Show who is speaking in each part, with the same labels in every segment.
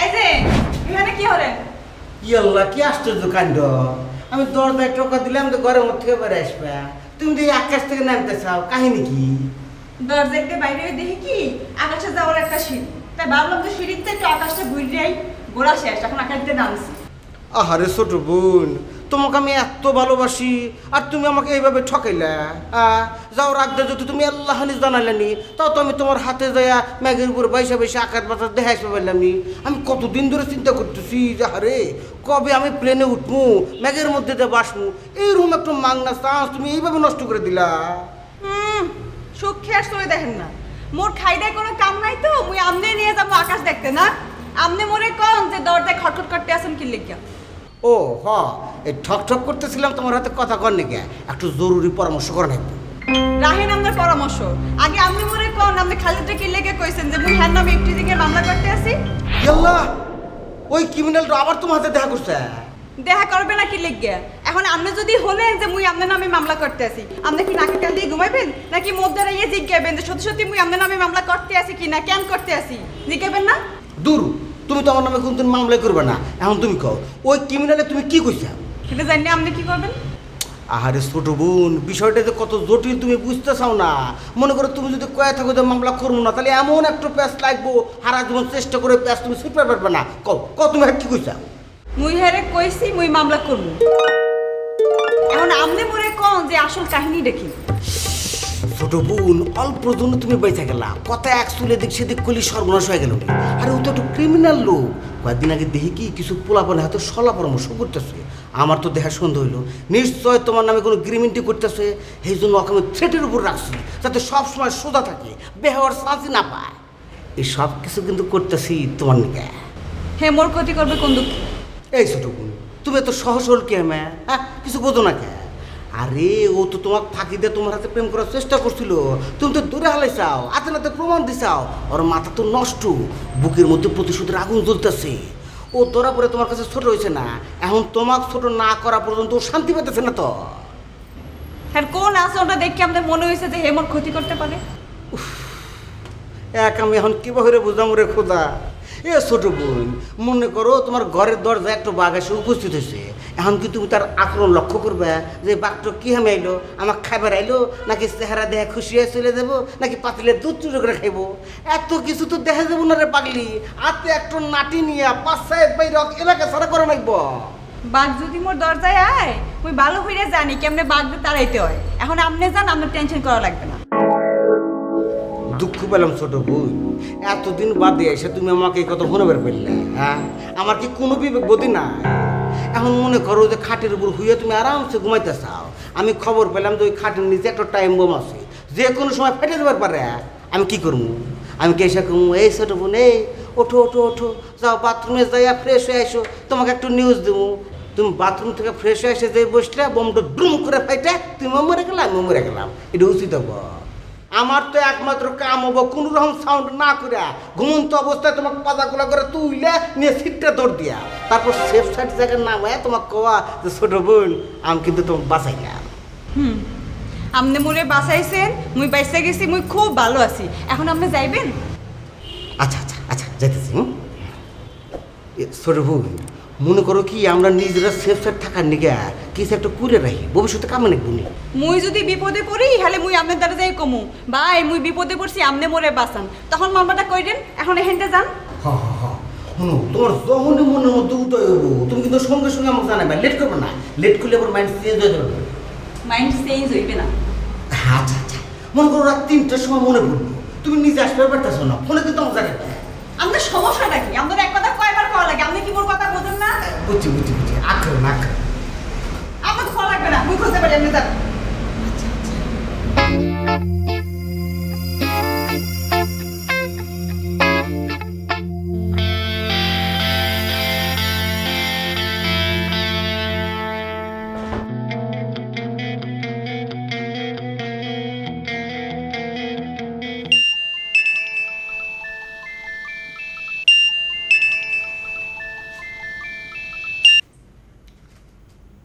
Speaker 1: এই যে এখানে কি হলো?
Speaker 2: ইয়াল্লা কি আশ্চর্য কাণ্ড! আমি দরজায় টোকা দিলাম তো ঘরের মধ্যে থেকে বেড়ে আসবে, তুমি তো আকাশ থেকে নামতে চাও, কাহিনী কি?
Speaker 1: দরজা থেকে বাইরে দেখি কি আকাশে যাওয়ার একটা সিঁড়ি, তাই ভাবলাম যে সিঁড়িতে একটু আকাশটা ঘুরিয়াই ঘোরা শেষ, এখন আকাশ দিয়ে নামছি।
Speaker 2: আহারে ছোট বোন, তোমাকে আমি এত ভালোবাসি আর তুমি আমাকে এইভাবে ঠকাইলা। যাওয়ার আগে যদি তুমি আল্লাহ হানিস জানাইলানি, তাও তো আমি তোমার হাতে যাইয়া ম্যাগের উপর বাইসা বাইসা আকাশ বাতাস দেখাই পারলাম নি। আমি কতদিন ধরে চিন্তা করতেছি যে আরে কবে আমি প্লেনে উঠবো, ম্যাগের মধ্যে দিয়ে বাসবো, এইরকম একটা মাংনা চান্স তুমি এইভাবে নষ্ট করে দিলা।
Speaker 1: সুখ খেয়ে চলে দেখেন না, মোর খাইদায় কোনো কাম নাই তো মুই আমনে নিয়ে যাবো আকাশ দেখতে না। আমনে মোরে কম যে দরজায় খটখট করতে আসেন কি লেখা?
Speaker 2: ও হ, এই ঠক ঠক করতেছিলাম তোমার হাতে কথা কর নাকি, একটু জরুরি পরামর্শ করে নাকি।
Speaker 1: রাহেন আপনার পরামর্শ, আগে আপনি মোরে কোন আপনি খালিদটা কি লেগে কইছেন যে মুই হ্যাঁ নামে একটি দিকে মামলা করতে আসি?
Speaker 2: ইয়াল্লাহ, ওই ক্রিমিনালটা আবার তোমার হাতে দেখা করছে।
Speaker 1: দেখা করবে না কি লেগে? এখন আপনি যদি হলেন যে মুই আপনার নামে মামলা করতে আসি, আপনি কি নাকে কাল দিয়ে ঘুমাইবেন নাকি মধ্যে ইয়ে জিজ্ঞাবেন যে সত্যি সত্যি মুই আপনার নামে মামলা করতে আসি কি না, কেন করতে আসি জিজ্ঞাবেন না?
Speaker 2: দূর, তুমি তো আমার নামে কোনদিন মামলা করবে না। এখন তুমি কও ওই ক্রিমিনালে তুমি কি কইছা?
Speaker 1: সেটা জানি আপনি কি করবেন?
Speaker 2: আহারে ছোট বোন, বিষয়টা যে কত জটিল তুমি বুঝতে চাও না। মনে করো তুমি যদি কয়ে থাকো যে মামলা করবো না, তাহলে এমন একটা প্যাঁচ লাগবো, হারা জীবন চেষ্টা করে প্যাঁচ তুমি ছুটতে পারবে না। কও কও তুমি কি কইছা?
Speaker 1: মুই হেরে কইছি মুই মামলা করব। এখন আপনি মোরে কোন যে আসল কাহিনী দেখি।
Speaker 2: ছোট বোন, অল্প জন্য তুমি বেঁচে গেলা, কথা এক চুলে দিক সেদিক করলি সর্বনাশ হয়ে গেল। আরে ও তো একটু ক্রিমিনাল লোক। কয়েকদিন আগে দেখি কি কিছু পোলাপনে হাতে সলা পরামর্শ করতেছে, আমার তো দেখা সন্দেহ হইলো নিশ্চয় তোমার নামে কোনো গ্রিমেন্টি করতেছে। সেই জন্য ওকে আমি থ্রেটের উপর রাখছি, যাতে সবসময় সোজা থাকে, বেহার চান্সই না পায়। এই সব কিছু কিন্তু করতেছি তোমার নিকে।
Speaker 1: হে মোর ক্ষতি করবে কোন দুঃখ?
Speaker 2: এই ছোট বোন, তুমি এত সহজ হল কে ম্যা? হ্যাঁ, কিছু বোঝো না কে? আরে ও তো তোমাকে ফাঁকি দিয়ে তোমার হাতে প্রেম করার চেষ্টা করছিল, তুমি তো দূরে হালাইছাও, হাতে নাতে প্রমাণ দিছাও। ওর মাথা তো নষ্ট, বুকের মধ্যে প্রতিশোধের আগুন জ্বলতেছে। ও ধরা পরে তোমার কাছে ছোট হয়েছে না, এখন তোমাকে ছোট না করা পর্যন্ত ও শান্তি পেতেছে না তো।
Speaker 1: হ্যাঁ, কোন আছে ওটা দেখে আমাদের মনে হয়েছে যে হে মোর ক্ষতি করতে পারে?
Speaker 2: এক আমি এখন কিভাবে বুঝলাম রে খোদা। এ ছোট বোন, মনে করো তোমার ঘরের দরজায় একটা বাঘ এসে উপস্থিত হয়েছে, এখন কি তুমি তার আচরণ লক্ষ্য করবে যে বাঘটা কি হামে আইলো, আমার খাবার আইলো নাকি চেহারা দেখে খুশি হয়ে চলে যাবো, নাকি পাতিলে দুধ চুরি করে খাইবো? এত কিছু তো দেখা যাবো না রে পাগলি। হাতে একটা নাটি নিয়ে 5-6 বাইরে এলাকা ছাড়া করে নাকব।
Speaker 1: বাঘ যদি মোর দরজায় আয়, মুই ভালো হইরে জানি কেমনে বাঘদের তাড়াইতে হয়। এখন আপনি যান, আপনার টেনশন করা লাগবে না।
Speaker 2: দুঃখ পেলাম ছোট বোন, এতদিন বাদে এসে তুমি আমাকে এই কথা মনে বের পেলে। হ্যাঁ, আমার কি কোনো বিবেক বোধই নাই? এখন মনে করো যে খাটের উপর হুইয়ে তুমি আরামসে ঘুমাইতে চাও, আমি খবর পেলাম যে ওই খাটের নিচে একটা টাইম বোম আছে, যে কোনো সময় ফেটে যাবার পারে। আমি কি করবো? আমি কে এসে কমু এই ছোট বোন, এই ওঠো ওঠো ওঠো, যাও বাথরুমে যাইয়া ফ্রেশ হয়ে আসো, তোমাকে একটু নিউজ দেবো। তুমি বাথরুম থেকে ফ্রেশ হয়ে এসে যে বসলে, বোমটা ড্রুম করে ফাইটে তুমিও মরে গেলাম, আমিও মরে গেলাম। এটা উচিত হবো? আমার তো একমাত্র কাম হবো কোনো রকম সাউন্ড না করে ঘুমন্ত অবস্থায় তোমাকে পাতাগুলা করে তুইলে নিয়ে সিটটা দৌড় দিয়া, তারপর সেফ সাইড জায়গায় নামায় তোমাকে কওয়া যে ছোট বোন আমি কিন্তু তোমাকে বাঁচাই না।
Speaker 1: আপনি মোরে বাঁচাইছেন, মুই বাইসে গেছি, মুই খুব ভালো আছি। এখন আপনি যাইবেন?
Speaker 2: আচ্ছা আচ্ছা আচ্ছা, যাইতেছি। ছোট বোন, মনে করো কি আমরা নিজেরা সেফ সাইড থাকার নিগে কিছু একটা করে রাখি, ভবিষ্যতে কামে নাকি বুনি।
Speaker 1: মুই যদি বিপদে পড়ি হলে মুই আপনার দ্বারা যাই কমু ভাই মুই বিপদে পড়ছি, আপনি মোরে বাঁচান, তখন মামলাটা কইরেন। এখন এখানটা যান।
Speaker 2: তোমার যখনই মনের মধ্যে উদয় হবো তুমি কিন্তু সঙ্গে সঙ্গে আমাকে জানাবে, লেট করবে না। লেট করলে আবার মাইন্ড চেঞ্জ হয়ে যাবে।
Speaker 1: মাইন্ড চেঞ্জ হইবে না।
Speaker 2: আচ্ছা আচ্ছা, মনে করো রাত 3টার সময় মনে পড়লো, তুমি নিজে আসতে পারতেছো না, ফোনে কিন্তু আমাকে জানাবে।
Speaker 1: আপনার সমস্যাটা কি? আপনার এক কথা কয়বার কওয়া লাগে, আপনি কি মোর কথা বোঝেন না?
Speaker 2: বুঝছি বুঝছি বুঝছি, আগ্রহ না আগ্রহ।
Speaker 1: আমার খোলা লাগবে না, মুই খুঁজতে পারি, আপনি যান।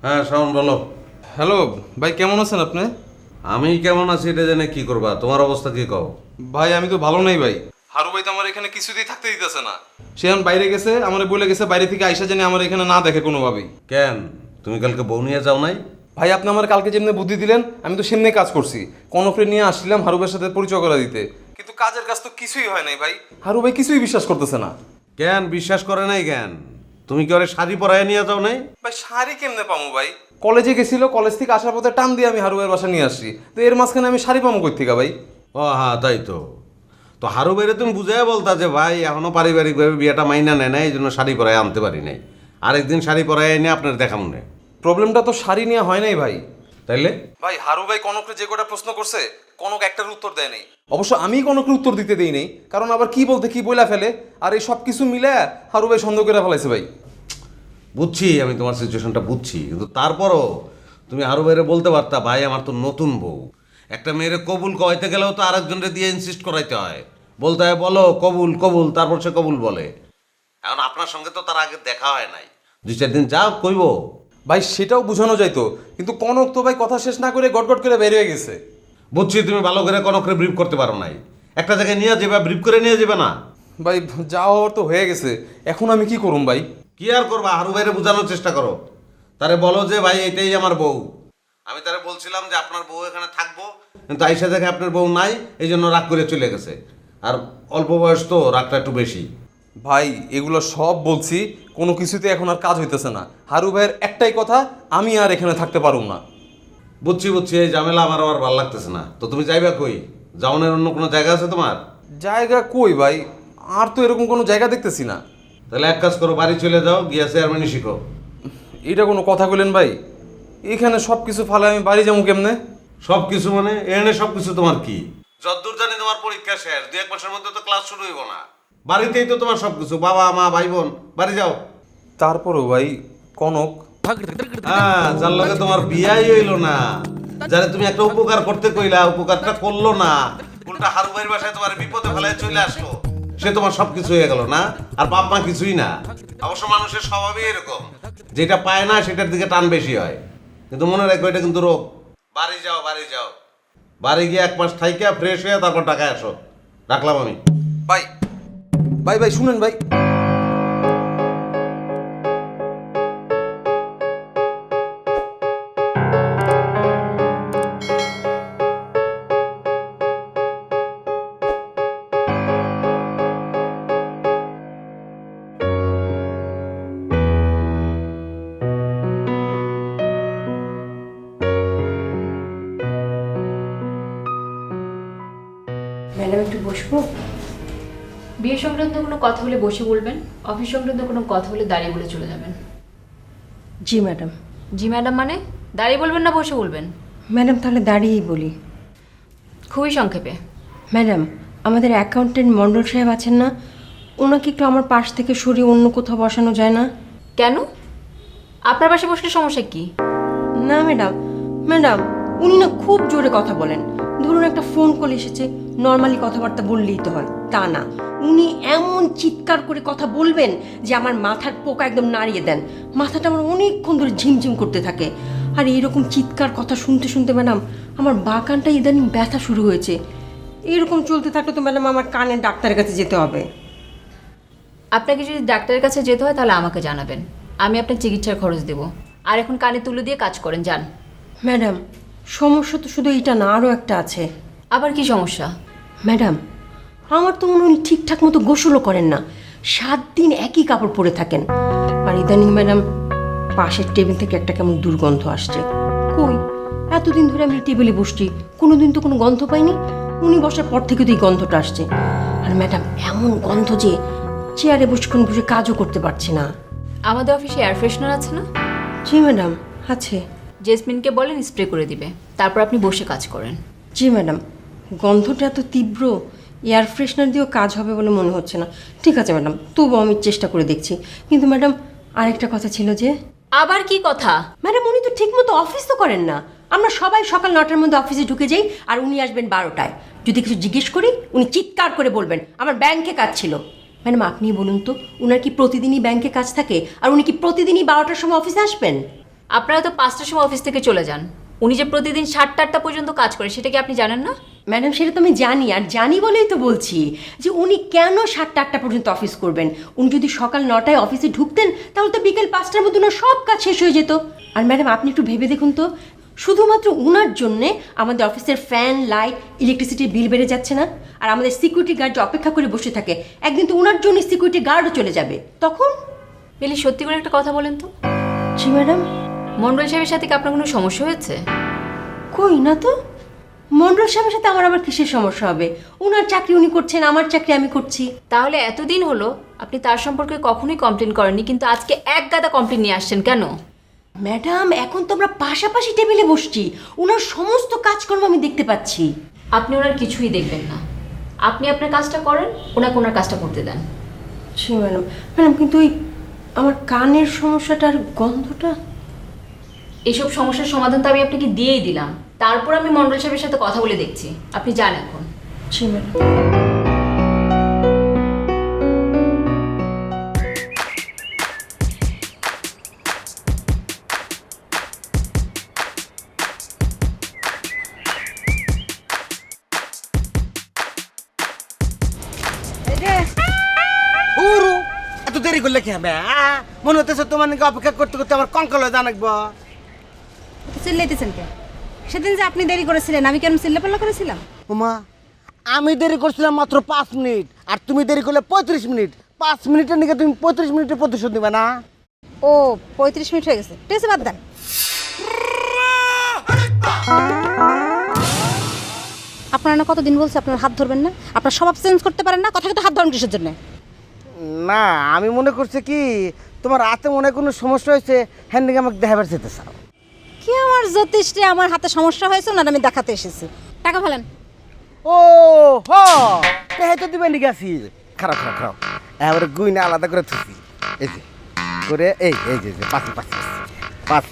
Speaker 3: হ্যাঁ শাওন বলো।
Speaker 4: হ্যালো ভাই, কেমন আছেন আপনি?
Speaker 3: আমি কেমন আছি এটা জেনে কি করবা? তোমার অবস্থা কি কও?
Speaker 4: ভাই আমি তো ভালো নাই ভাই। হারু ভাই তো আমার এখানে কিছুতেই থাকতে দিতেছে না। সে এখন বাইরে গেছে, আমার বলে গেছে বাইরে থেকে আইসা জানি আমার এখানে না দেখে কোনোভাবেই।
Speaker 3: কেন তুমি কালকে বউ নিয়ে যাও নাই?
Speaker 4: ভাই আপনি আমার কালকে যেমনি বুদ্ধি দিলেন আমি তো সেমনি কাজ করছি। কনকরে নিয়ে আসছিলাম হারু ভাইয়ের সাথে পরিচয় করা দিতে, কিন্তু কাজের কাজ তো কিছুই হয় নাই ভাই। হারু ভাই কিছুই বিশ্বাস করতেছে না।
Speaker 3: কেন বিশ্বাস করে নাই কেন? তুমি কি ওরে শাড়ি পরায় নিয়ে যাও নাই?
Speaker 4: ভাই শাড়ি কেমনে পামু ভাই? কলেজে গেছিল, কলেজ থেকে আসার পথে টান দিয়ে আমি হারু ভাইয়ের বাসা নিয়ে আসছি, তো এর মাঝখানে আমি শাড়ি পামু কই থেকে ভাই?
Speaker 3: ও হ্যাঁ তাই তো। তো হারু বাইরে তুমি বুঝাই বলতা যে ভাই এখনো পারিবারিকভাবে বিয়েটা মাইনা নেয় না, এই জন্য শাড়ি পরায় আনতে পারি নাই। আরেকদিন শাড়ি পরায় এনে আপনার দেখাম না।
Speaker 4: প্রবলেমটা তো শাড়ি নিয়ে হয় নাই ভাই।
Speaker 3: তাইলে
Speaker 4: ভাই হারু ভাই কনকরে যে কটা প্রশ্ন করছে কনক একটার উত্তর দেয় নাই। অবশ্য আমি কনকের উত্তর দিতে দেই নাই, কারণ আবার কি বলতে কি বইলা ফেলে, আর এই সব কিছু মিলে হারু ভাই সন্দেহ করে ফেলাইছে ভাই।
Speaker 3: বুঝছি, আমি তোমার সিচুয়েশনটা বুঝছি, কিন্তু তারপরও তুমি হারু বাইরে বলতে পারতা ভাই আমার তো নতুন বউ। একটা মেয়েরে কবুল কইতে গেলেও তো আরেকজনকে দিয়ে ইনসিস্ট করাইতে হয়, বলতে হয় বলো কবুল কবুল, তারপর সে কবুল বলে। এখন আপনার সঙ্গে তো তার আগে দেখা হয় নাই, 2-4 দিন যাও কইব।
Speaker 4: ভাই সেটাও বোঝানো যাইতো, কিন্তু কনক তো ভাই কথা শেষ না করে গটগট করে বের হয়ে গেছে।
Speaker 3: বুঝছি তুমি ভালো করে কনকরে ব্রিফ করতে পারো নাই। একটা জায়গায় নিয়ে যাবে, ব্রিফ করে নিয়ে যাবে না?
Speaker 4: ভাই যা হওয়ার তো হয়ে গেছে, এখন আমি কি করুম ভাই?
Speaker 3: কি আর করবা, হারু ভাইরে বোঝানোর চেষ্টা করো। তারে বলো যে ভাই এটাই আমার বউ। আমি তারে বলছিলাম যে আপনার বউ এখানে থাকবো, কিন্তু আইসা দেখে আপনার বউ নাই, এই জন্য রাগ করে চলে গেছে। আর অল্প বয়স তো, রাগটা একটু বেশি।
Speaker 4: ভাই এগুলো সব বলছি, কোনো কিছুতে এখন আর কাজ হইতেছে না। হারু ভাইয়ের একটাই কথা, আমি আর এখানে থাকতে পারুম না।
Speaker 3: বুঝছি বুঝছি, এই ঝামেলা আমার আর ভালো লাগতেছে না। তো তুমি যাইবা কই? যাওনের অন্য কোনো জায়গা আছে তোমার?
Speaker 4: জায়গা কই ভাই, আর তো এরকম কোনো জায়গা দেখতেছি না।
Speaker 3: তাহলে এক কাজ করো, বাড়ি চলে যাও, গিয়া চেয়ারম্যানই শিখো।
Speaker 4: এটা কোনো কথা বললেন ভাই? এখানে সব কিছু ফালে আমি বাড়ি যাবো কেমনে?
Speaker 3: সব কিছু মানে এনে সব কিছু তোমার কি? যতদূর জানি তোমার পরীক্ষা শেষ, 2-1 মাসের মধ্যে তো ক্লাস শুরু হইব না। বাড়িতেই তো তোমার সব কিছু, বাবা মা ভাই বোন, বাড়ি যাও।
Speaker 4: তারপরও ভাই কনক,
Speaker 3: হ্যাঁ, যার লগে তোমার বিয়াই হইলো না, যারে তুমি একটা উপকার করতে কইলা, উপকারটা করলো না, উল্টা হারু ভাইয়ের বাসায় তোমার বিপদে ফেলায় চলে আসলো, সে তোমার সবকিছু হয়ে গেল না। আর বাপ মা কিছুই না। অবশ্য মানুষের স্বভাবই এরকম, যেটা পায় না সেটার দিকে টান বেশি হয়। কিন্তু মনে রাখো এটা কিন্তু রোগ। বাড়ি যাও, বাড়ি যাও, বাড়ি গিয়ে 1 মাস থাইকা ফ্রেশ হয়ে তারপর ঢাকায় আসো। রাখলাম আমি।
Speaker 4: ভাই ভাই ভাই শুনেন ভাই,
Speaker 5: ম্যাডাম একটু বসবো?
Speaker 6: বিয়ে সংক্রান্ত কোনো কথা হলে বসে বলবেন, অফিস সংক্রান্ত কোনো কথা হলে দাঁড়িয়ে বলে চলে যাবেন।
Speaker 5: জি ম্যাডাম।
Speaker 6: জি ম্যাডাম মানে দাঁড়িয়ে বলবেন না বসে বলবেন?
Speaker 5: ম্যাডাম তাহলে দাঁড়িয়েই বলি।
Speaker 6: খুবই সংক্ষেপে।
Speaker 5: ম্যাডাম আমাদের অ্যাকাউন্টেন্ট মণ্ডল সাহেব আছেন না, ওনাকে একটু আমার পাশ থেকে সরিয়ে অন্য কোথাও বসানো যায় না?
Speaker 6: কেন? আপনার পাশে বসলে সমস্যা কি?
Speaker 5: না ম্যাডাম, ম্যাডাম উনি না খুব জোরে কথা বলেন। ধরুন একটা ফোন কল এসেছে, নর্মালি কথাবার্তা বললেই তো হয়, তা না, উনি এমন চিৎকার করে কথা বলবেন যে আমার মাথার পোকা একদম নাড়িয়ে দেন। মাথাটা আমার অনেকক্ষণ ধরে ঝিমঝিম করতে থাকে। আর এইরকম চিৎকার কথা শুনতে শুনতে ম্যাডাম আমার বাঁ কানটা ইদানিং ব্যথা শুরু হয়েছে। এইরকম চলতে থাকলে তো ম্যাডাম আমার কানের ডাক্তারের কাছে যেতে হবে।
Speaker 6: আপনাকে যদি ডাক্তারের কাছে যেতে হয় তাহলে আমাকে জানাবেন, আমি আপনার চিকিৎসার খরচ দেব। আর এখন কানে তুলে দিয়ে কাজ করেন, যান।
Speaker 5: ম্যাডাম সমস্যা তো শুধু এইটা না, আরও একটা আছে।
Speaker 6: আবার কি সমস্যা?
Speaker 5: ম্যাডাম আমার তো মনে হয় উনি ঠিকঠাক মতো গোসলও করেন না, 7 দিন একই কাপড় পরে থাকেন। আর ইদানিং ম্যাডাম পাশের টেবিল থেকে একটা কেমন দুর্গন্ধ আসছে। কই, এতদিন ধরে আমি টেবিলে বসছি, কোনোদিন তো কোনো গন্ধ পাইনি। উনি বসার পর থেকে তো এই গন্ধটা আসছে। আর ম্যাডাম এমন গন্ধ যে চেয়ারে বসেক্ষণ বসে কাজও করতে পারছি না।
Speaker 6: আমাদের অফিসে এয়ার ফ্রেশনার আছে না?
Speaker 5: জি ম্যাডাম আছে।
Speaker 6: জেসমিনকে বলেন স্প্রে করে দিবে, তারপর আপনি বসে কাজ করেন।
Speaker 5: জি ম্যাডাম, গন্ধটা এত তীব্র, এয়ার ফ্রেশনার দিয়েও কাজ হবে বলে মনে হচ্ছে না। ঠিক আছে ম্যাডাম, তবু আমি চেষ্টা করে দেখছি। কিন্তু ম্যাডাম আরেকটা কথা ছিল যে।
Speaker 6: আবার কি কথা?
Speaker 5: ম্যাডাম উনি তো ঠিকমতো অফিস তো করেন না। আমরা সবাই সকাল 9টার মধ্যে অফিসে ঢুকে যাই, আর উনি আসবেন 12টায়। যদি কিছু জিজ্ঞেস করি উনি চিৎকার করে বলবেন আমার ব্যাংকে কাজ ছিল। ম্যাডাম আপনি বলুন তো, উনার কি প্রতিদিনই ব্যাংকে কাজ থাকে? আর উনি কি প্রতিদিনই 12টার সময় অফিসে আসবেন?
Speaker 6: আপনারা তো 5টার সময় অফিস থেকে চলে যান, উনি যে প্রতিদিন 7টা পর্যন্ত কাজ করে সেটা কি আপনি জানেন না?
Speaker 5: ম্যাডাম সেটা তো আমি জানি, আর জানি বলেই তো বলছি যে উনি কেন 7টা পর্যন্ত অফিস করবেন। উনি যদি সকাল 9টায় অফিসে ঢুকতেন তাহলে তো বিকেল 5টার মধ্যে ওনার সব কাজ শেষ হয়ে যেত। আর ম্যাডাম আপনি একটু ভেবে দেখুন তো, শুধুমাত্র উনার জন্যে আমাদের অফিসের ফ্যান, লাইট, ইলেকট্রিসিটির বিল বেড়ে যাচ্ছে না? আর আমাদের সিকিউরিটি গার্ড যে অপেক্ষা করে বসে থাকে, একদিন তো উনার জন্য সিকিউরিটি গার্ডও চলে যাবে, তখন?
Speaker 6: মিলি সত্যি করে একটা কথা বলেন তো,
Speaker 5: জি ম্যাডাম।
Speaker 6: মন্ডল সাহেবের সাথে কি আপনার কোনো সমস্যা হয়েছে?
Speaker 5: কই না তো, মন্ডল সাহেবের সাথে আমার আবার কিসের সমস্যা হবে? উনার চাকরি উনি করছেন, আমার চাকরি আমি করছি।
Speaker 6: তাহলে এতদিন হলো আপনি তার সম্পর্কে কখনোই কমপ্লেন করেননি, কিন্তু আজকে এক গাদা কমপ্লেন নিয়ে আসছেন কেন?
Speaker 5: ম্যাডাম এখন তো আমরা পাশাপাশি টেবিলে বসছি, উনার সমস্ত কাজকর্ম আমি দেখতে পাচ্ছি।
Speaker 6: আপনি ওনার কিছুই দেখবেন না, আপনি আপনার কাজটা করেন, ওনাকে ওনার কাজটা করতে দেন।
Speaker 5: জি ম্যাডাম। ম্যাডাম কিন্তু ওই আমার কানের সমস্যাটার গন্ধটা।
Speaker 6: এইসব সমস্যার সমাধান তো আমি আপনাকে দিয়েই দিলাম, তারপর আমি মন্ডল সাহেবের সাথে কথা বলে দেখছি। আপনি যান এখন।
Speaker 5: জি ম্যাডাম।
Speaker 2: উরু এত দেরি করলে কি হবে? মনে হতেছে তোমার নাকি অপেক্ষা করতে করতে আমার কঙ্কাল হয়ে জানাকবো।
Speaker 7: চিল্লাইতেছেন কে? সেদিন যে আপনি দেরি করেছিলেন আমি কেন চিল্লাপাল্লা করেছিলাম?
Speaker 2: ওমা, আমি দেরি করছিলাম মাত্র 5 মিনিট, আর তুমি দেরি করলে 35 মিনিট। 5 মিনিটের নিকে তুমি 35 মিনিটের প্রতিশোধ দিবে না?
Speaker 7: ও 35 মিনিট হয়ে গেছে, ঠিক আছে বাদ দেন। আপনারা না কতদিন বলছে আপনার হাত ধরবেন না, আপনার স্বভাব চেঞ্জ করতে পারেন না, কথা কিন্তু হাত ধরেন কিসের জন্য?
Speaker 2: না, আমি মনে করছি কি তোমার হাতে মনে হয় কোনো সমস্যা হয়েছে, হ্যাঁ নাকি আমাকে দেখাবার যেতে চাও।
Speaker 7: কি আমার জ্যোতিষে আমার হাতে সমস্যা হয়েছে না আমি দেখাতে এসেছি। টাকা ফেলেন।
Speaker 2: ও হ, এই তো দিবেন নাকি আছি। খারাপ খারাপ খারাপ, এবারে গুইনা আলাদা করে থুছি। এই যে করে এই এই যে পাঁচি পাঁচি পাঁচ,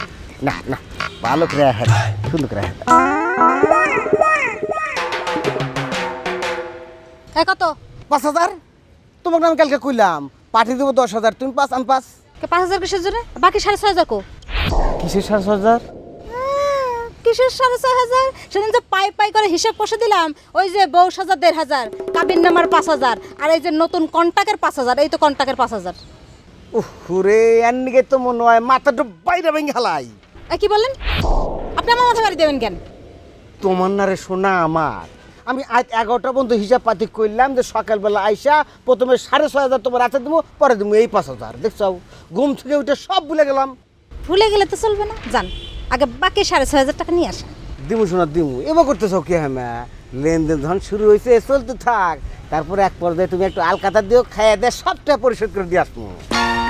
Speaker 2: না না ভালো করে হেড, সুন্দর করে হেড।
Speaker 7: কত?
Speaker 2: 5,000। তোমাকে আমি কালকে কইলাম পাঠিয়ে দেবো 10,000, তুমি 5 আমি 5।
Speaker 7: 5,000 কিসের জন্য? বাকি 6,500 কো?
Speaker 2: কিসের 6,500?
Speaker 7: কিসের 6,500? সেদিন যে পাই পাই করে হিসাব কষে দিলাম, ওই যে বউ সাজা 1,500, কাবিন নামার 5,000, আর এই যে নতুন কন্টাকের 5,000, এই তো কন্টাকের 5,000।
Speaker 2: উরে এর নিকে তো মনে হয় মাথাটা বাইরে ভেঙে হালাই।
Speaker 7: কি বললেন? আপনি আমার মাথা বাড়ি দেবেন কেন?
Speaker 2: তোমার না রে সোনা আমার, আমি আজ 11টা পর্যন্ত হিসাব পাতি করলাম যে সকালবেলা আইসা প্রথমে 6,500 তোমার হাতে দেবো, পরে দেবো এই 5,000। দেখছো ঘুম থেকে উঠে সব ভুলে গেলাম।
Speaker 7: ভুলে গেলে তো চলবে না, যান আগে বাকি 6,500 টাকা নিয়ে আসেন।
Speaker 2: দিমু শোনা দিমু, এবার করতেছ কি? হ্যাঁ, লেনদেন যখন শুরু হয়েছে চলতে থাক, তারপরে এক পর্যায়ে তুমি একটু আলকাতা দিও, খাইয়া দিয়ে সবটা পরিশোধ করে দিয়ে আসবো।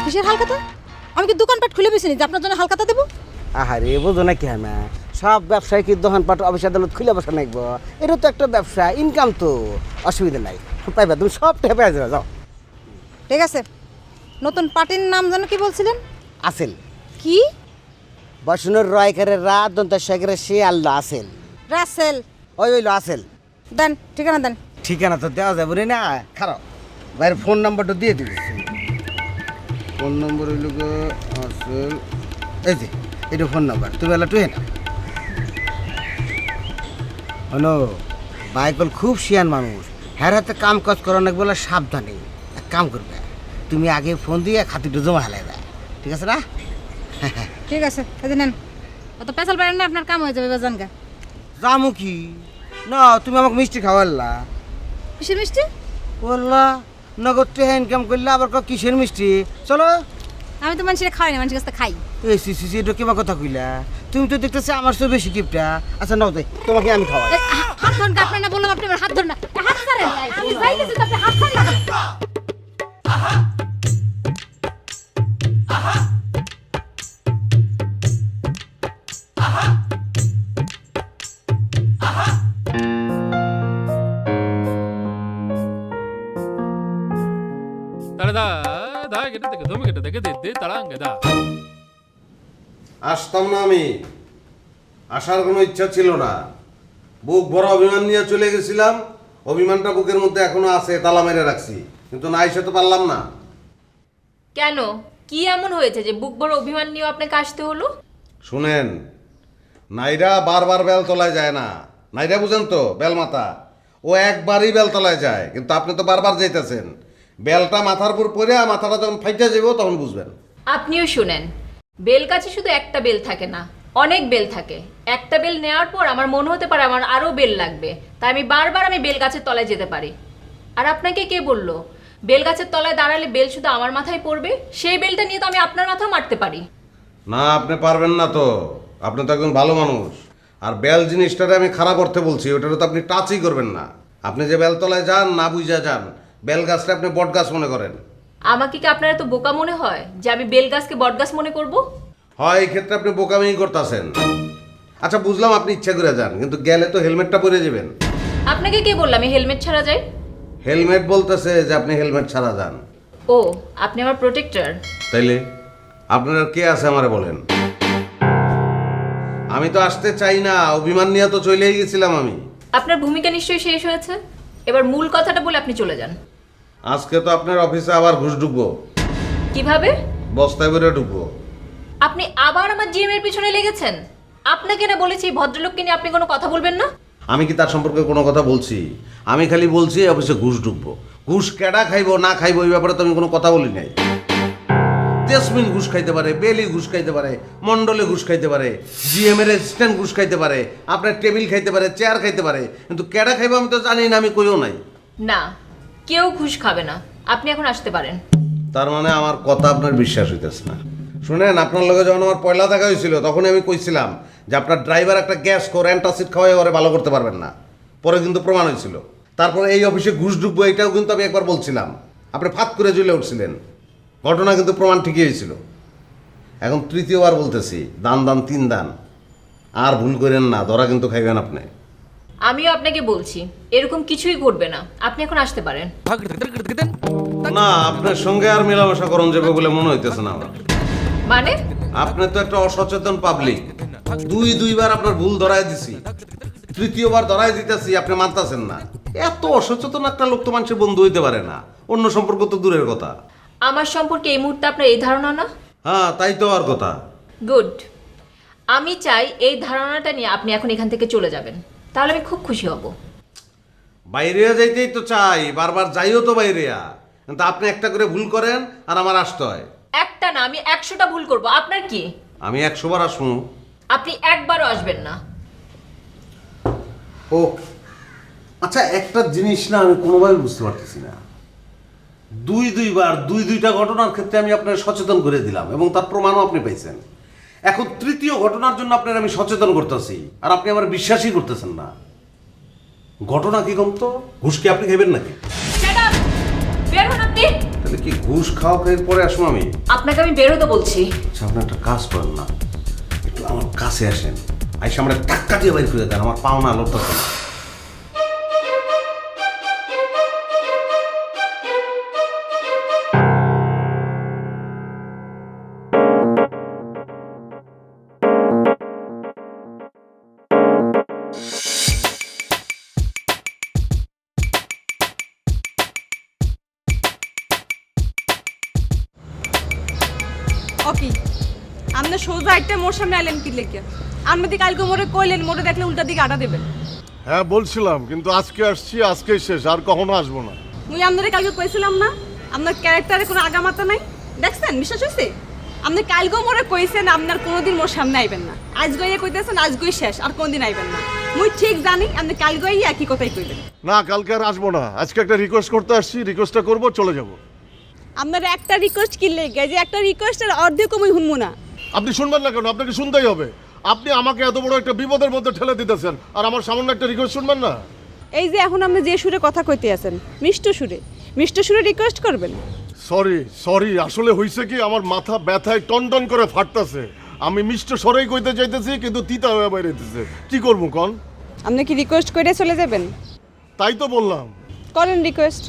Speaker 7: কিসের হালকাতা? আমি কি দোকানপাট খুলে বেছিনি যে আপনার জন্য হালকাতা দেবো?
Speaker 2: আহারে বোঝো না কি? হ্যাঁ, সব ব্যবসায় কি দোকানপাট অফিস আদালত খুলে বসা নাকব? এটা তো একটা ব্যবসা, ইনকাম তো, অসুবিধা নাই, পাইবা তুমি সবটা পেয়ে যাবে। যাও।
Speaker 7: ঠিক আছে, নতুন পার্টির নাম যেন কি বলছিলেন?
Speaker 2: আসেল।
Speaker 7: কি?
Speaker 2: বসুনের রয়কারের রাত দন্তা শেখরের সে আল্লাহ আসেল।
Speaker 7: রাসেল।
Speaker 2: ওই হইলো আসেল।
Speaker 7: দেন ঠিকানা দেন।
Speaker 2: ঠিকানা তো দেওয়া যাবে রে না, খারাপ ভাইয়ের ফোন নাম্বারটা দিয়ে দিবি। ফোন নম্বর হইল গো আসেল, এই যে এটা ফোন নাম্বার, তুমি এলা টুয়ে না। হলো বাইকল খুব শিয়ান মানুষ, হ্যার হাতে কাম কাজ করা নাকি বলে সাবধানে। এক কাম করবে, তুমি আগে ফোন দিয়ে খাতিটা জমা হেলাই দেয়, ঠিক আছে না?
Speaker 7: ঠিক আছে, এই নেন। অত পেছাল পারেন না, আপনার কাম হয়ে যাবে বাজান গা।
Speaker 2: জামু কি না, তুমি আমাকে মিষ্টি খাওয়াল্লা।
Speaker 7: কিসের মিষ্টি?
Speaker 2: বললা নগদ টাকা ইনকাম করলে আবার কিসের মিষ্টি? চলো।
Speaker 7: আমি তো মানুষের খাওয়াই না, মানুষের কাছে খাই।
Speaker 2: এই সি এটা কেমন কথা কইলা? তুমি তো দেখতেছি আমার চেয়ে বেশি কিপটা। আচ্ছা নাও দে, তোমাকে আমি খাওয়াই।
Speaker 7: হাত ধরুন, আপনার না বললাম আপনি আমার হাত ধরুন না। হাত ছাড়েন, আমি যাইতেছি তো আপনি হাত ছাড়েন না।
Speaker 3: আসতাম না আমি, আসার কোনো ইচ্ছা ছিল না। বুক বড় অভিমান নিয়ে চলে গেছিলাম, অভিমানটা বুকের মধ্যে এখনো আছে, তালা মেরে রাখছি, কিন্তু না এসে তো পারলাম না।
Speaker 6: কেন, কি এমন হয়েছে যে বুক বড় অভিমান নিয়ে আপনাকে আসতে হলো?
Speaker 3: শুনেন, নাইরা বারবার বেল তলায় যায় না, নাইরা বুঝেন তো, বেল মাথা ও একবারই বেল তলায় যায়, কিন্তু আপনি তো বারবার যাইতেছেন। বেলটা মাথার উপর পড়ে মাথাটা যখন ফাইটা যাব তখন বুঝবেন।
Speaker 6: আপনিও শুনেন, বেল গাছে শুধু একটা বেল থাকে না, অনেক বেল থাকে। একটা বেল নেওয়ার পর আমার মনে হতে পারে আমার আরও বেল লাগবে, তাই আমি বারবার বেল গাছের তলায় যেতে পারি। আর আপনাকে কে বললো বেল গাছের তলায় দাঁড়ালে বেল শুধু আমার মাথায় পড়বে? সেই বেলটা নিয়ে তো আমি আপনার মাথা মারতে পারি।
Speaker 3: না, আপনি পারবেন না তো, আপনি তো একজন ভালো মানুষ। আর বেল জিনিসটারে আমি খারাপ করতে বলছি, ওটারে তো আপনি টাচই করবেন না। আপনি যে বেলতলায় যান না বুঝা যান, বেল গাছটা আপনি বট গাছ মনে করেন।
Speaker 6: আমাকে কি আপনার এত বোকা মনে হয় যে আমি বেল গাছকে বট গাছ মনে করব?
Speaker 3: হয়, এই ক্ষেত্রে আপনি বোকামিই করতেছেন। আচ্ছা বুঝলাম আপনি ইচ্ছা করে যান, কিন্তু গেলে তো হেলমেটটা পরে যাবেন।
Speaker 6: আপনাকে কে বললাম আমি হেলমেট ছাড়া যাই?
Speaker 3: হেলমেট বলতেছে যে আপনি হেলমেট ছাড়া যান।
Speaker 6: ও, আপনি আমার প্রোটেক্টর।
Speaker 3: তাইলে আপনার আর কে আছে আমারে বলেন? আমি তো আসতে চাই না, অভিমান নিয়ে তো চলেই গেছিলাম আমি।
Speaker 6: আপনার ভূমিকা নিশ্চয়ই শেষ হয়েছে, এবার মূল কথাটা বলে আপনি চলে যান।
Speaker 3: আজকে তো আপনার অফিসে আবার ঘুষ ঢুকবো।
Speaker 6: কিভাবে?
Speaker 3: বস্তায় বেরো ঢুকবো।
Speaker 6: আপনি আবার আমার জিএম এর পিছনে লেগেছেন। আপনাকে না বলেছি এই ভদ্রলোককে নিয়ে আপনি কোনো কথা বলবেন না?
Speaker 3: আমি কি তার সম্পর্কে কোনো কথা বলছি? আমি খালি বলছি অফিসে ঘুষ ঢুকবো। ঘুষ কেডা খাইবো না খাইবো এই ব্যাপারে তো আমি কোনো কথা বলি নাই। জেসমিন ঘুষ খাইতে পারে, বেলি ঘুষ খাইতে পারে, মন্ডলে ঘুষ খাইতে পারে, জিএম এর অ্যাসিস্ট্যান্ট ঘুষ খাইতে পারে, আপনার টেবিল খাইতে পারে, চেয়ার খাইতে পারে, কিন্তু কেডা খাইবো আমি তো জানি না, আমি কইও নাই।
Speaker 6: না, কেউ ঘুষ খাবে না। আপনি এখন আসতে পারেন।
Speaker 3: তার মানে আমার কথা আপনার বিশ্বাস হইতেছে না। শুনেন, আপনার লগে যখন আমার পয়লা দেখা হয়েছিল তখনই আমি কইছিলাম যে আপনার ড্রাইভার একটা গ্যাস করে অ্যান্টাসিড খাওয়াই ওরে ভালো করতে পারবেন না। পরে কিন্তু প্রমাণ হয়েছিল। তারপরে এই অফিসে ঘুষ ঢুকবো এটাও কিন্তু আমি একবার বলছিলাম, আপনি ফাঁক করে জ্বলে উঠছিলেন। ঘটনা কিন্তু প্রমাণ ঠিকই হয়েছিল। এখন তৃতীয়বার বলতেছি, দান দান তিন দান, আর ভুল করেন না, ধরা কিন্তু খাইবেন আপনি।
Speaker 6: আমিও আপনাকে বলছি এরকম কিছুই ঘটবে না। আপনি এখন আসতে পারেন।
Speaker 3: না, আপনার সঙ্গে আর মেলামেশা করণ যাবে বলে মনে হইতেছে না আমার।
Speaker 6: মানে?
Speaker 3: আপনি তো একটা অসচেতন পাবলিক। দুইবার আপনার ভুল ধরায় দিছি, তৃতীয়বার ধরায় দিতেছি, আপনি মানতেছেন না। এত অসচেতন একটা লোক তো মানুষের বন্ধু হইতে পারে না, অন্য সম্পর্ক তো দূরের কথা।
Speaker 6: আমার সম্পর্কে এই মুহূর্তে আপনার এই ধারণা না?
Speaker 3: হ্যাঁ, তাই তো আর কথা।
Speaker 6: গুড। আমি চাই এই ধারণাটা নিয়ে আপনি এখন এখান থেকে চলে যাবেন, তাহলে আমি খুব খুশি হব।
Speaker 3: বাইরেয়া যাইতেই তো চাই, বারবার যাইও তো বাইরেয়া, কিন্তু আপনি একটা করে ভুল করেন আর আমার আসতে হয়।
Speaker 6: একটা না, আমি 100টা ভুল করব। আপনার কি?
Speaker 3: আমি 100 বার আসবো।
Speaker 6: আপনি একবারও আসবেন না।
Speaker 3: ও আচ্ছা, একটা জিনিস না আমি কোনোভাবে বুঝতে পারতেছি না। দুইবার দুইটা ঘটনার ক্ষেত্রে আমি আপনার সচেতন করে দিলাম এবং তার প্রমাণও আপনি পাইছেন। এখন তৃতীয় ঘটনার জন্য আপনার আমি সচেতন করতেছি আর আপনি আমার বিশ্বাসই করতেছেন না। ঘটনা কি কম তো? ঘুষ কি আপনি খাইবেন নাকি?
Speaker 6: Shut up! বের হন আপনি।
Speaker 3: তাহলে কি ঘুষ খাওয়া খাওয়ার পরে আসবো আমি?
Speaker 6: আপনাকে আমি বের হতে বলছি।
Speaker 3: আচ্ছা, আপনি একটা কাজ করেন না, একটু আমার কাছে আসেন, আইসা আমরা টাক্কা দিয়ে বাইর করে দেন, আমার পাওনা লড়তেছে না।
Speaker 1: ওকে, আপনি সোজা একটা মোর সামনে আইলেন কি লেগে? আপনি দি কালকে মোরে কইলেন, মোরে দেখলে উল্টা দিকে আটা দেবেন।
Speaker 8: হ্যাঁ বলছিলাম, কিন্তু আজকে আসছি, আজকেই শেষ, আর কখনো আসবো না।
Speaker 1: মুই আপনারে কালকে কইছিলাম না আপনার ক্যারেক্টারে কোনো আগামাতা নাই? দেখছেন, বিশ্বাস হইছে? আপনি কালকে মোরে কইছেন আপনার কোনোদিন মোর সামনে আইবেন না। আজ গইয়ে কইতেছেন আজগই শেষ, আর কোনদিন আইবেন না। মুই ঠিক জানি আপনি কাল গইয়ে একই কথাই কইবেন।
Speaker 8: না, কালকে আর আসবো না, আজকে একটা রিকোয়েস্ট করতে আসছি, রিকোয়েস্টটা করবো, চলে যাব।
Speaker 1: আপনার একটা রিকোয়েস্ট কি লেগে যে একটা রিকোয়েস্টের অর্ধেকও মুই শুনবো না।
Speaker 8: আপনি শুনবেন না কেন? আপনাকে শুনতেই হবে। আপনি আমাকে এত বড় একটা বিপদের মধ্যে ঠেলে দিতেছেন, আর আমার সামান্য একটা রিকোয়েস্ট শুনবেন না?
Speaker 1: এই যে এখন আপনি যে সুরে কথা কইতে আছেন, মিষ্ট সুরে রিকোয়েস্ট করবেন।
Speaker 8: সরি, আসলে হইছে কি, আমার মাথা ব্যথায় টনটন করে ফাটতেছে। আমি মিষ্ট স্বরেই কইতে চাইতেছি, কিন্তু তিতা হয়ে বাইরেতেছে। কি করবো কন?
Speaker 1: আপনি কি রিকোয়েস্ট করে চলে যাবেন?
Speaker 8: তাই তো বললাম।
Speaker 1: করেন রিকোয়েস্ট।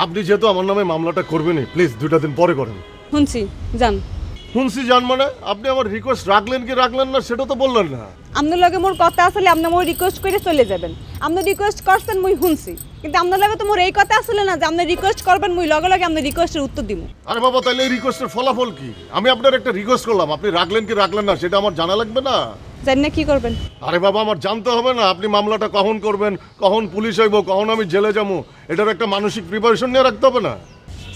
Speaker 8: আপনি যেহেতু আমার নামে মামলাটা করবেনই, প্লিজ 2টা দিন পরে করেন।
Speaker 1: শুনছি, যান।
Speaker 8: শুনছি জান মানে? আপনি আমার রিকোয়েস্ট রাখলেন কি রাখলেন না সেটা তো বললেন না।
Speaker 1: আপনার লগে মোর কথা আসলে আপনি মোর রিকোয়েস্ট করে চলে যাবেন। আপনি রিকোয়েস্ট করছেন মুই শুনছি, কিন্তু আপনার লগে তো মোর এই কথা আসলে না যে আপনি রিকোয়েস্ট করবেন মুই লগে লগে আপনার রিকোয়েস্টের উত্তর দিব।
Speaker 8: আরে বাবা, তাহলে এই রিকোয়েস্টের ফলাফল কি? আমি আপনার একটা রিকোয়েস্ট করলাম, আপনি রাখলেন কি রাখলেন না সেটা আমার জানা লাগবে না?
Speaker 1: জানি না কি করবেন।
Speaker 8: আরে বাবা, আমার জানতে হবে না আপনি মামলাটা কখন করবেন, কখন পুলিশ আইব, কখন আমি জেলে যাবো। এটার একটা মানসিক প্রিপারেশন নিয়ে রাখতে হবে না?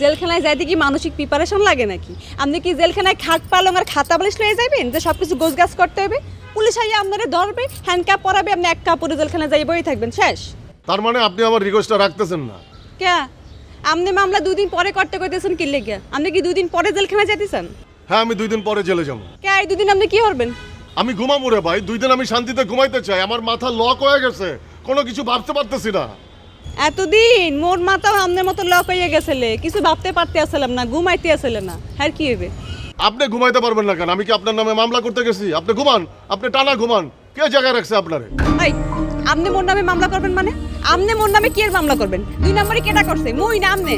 Speaker 1: জেলখানায় যাইতে কি মানসিক প্রিপারেশন লাগে নাকি? আপনি কি জেলখানায় খাট পালং আর খাতা বালিশ লয়ে যাবেন যে সব কিছু গোছগাছ করতে হবে? পুলিশ আইয়া আপনারে ধরবে, হ্যান্ডকাপ পরাবে, আপনি এক কাপড়ে জেলখানায় যাই বই থাকবেন, শেষ।
Speaker 8: তার মানে আপনি আমার রিকোয়েস্টটা রাখতেছেন না?
Speaker 1: কে আপনি মামলা 2 দিন পরে করতে কইতেছেন কি লেগে? আপনি কি 2 দিন পরে জেলখানায় যাইতেছেন?
Speaker 8: হ্যাঁ, আমি 2 দিন পরে জেলে যাবো।
Speaker 1: কে এই 2 দিন আপনি কি করবেন?
Speaker 8: আমি ঘুমাবো রে ভাই, 2 দিন আমি শান্তিতে ঘুমাইতে চাই। আমার মাথা লক হয়ে গেছে, কোনো কিছু ভাবতে পারতেছি না।
Speaker 1: এতদিন মোর মাথাও আপনার মতো লক হয়ে গেছিলে, কিছু ভাবতে পারতে আসলাম না, ঘুমাইতে আসলে না, আর কি হবে?
Speaker 8: আপনি ঘুমাইতে পারবেন না কেন? আমি কি আপনার নামে মামলা করতে গেছি? আপনি ঘুমান, আপনি টানা ঘুমান। কে জায়গায় রাখছে আপনারে?
Speaker 1: এই আপনি মোর নামে মামলা করবেন মানে? আপনি মোর নামে কি এর মামলা করবেন? 2 নম্বরে কেটা করছে, মই না আপনি?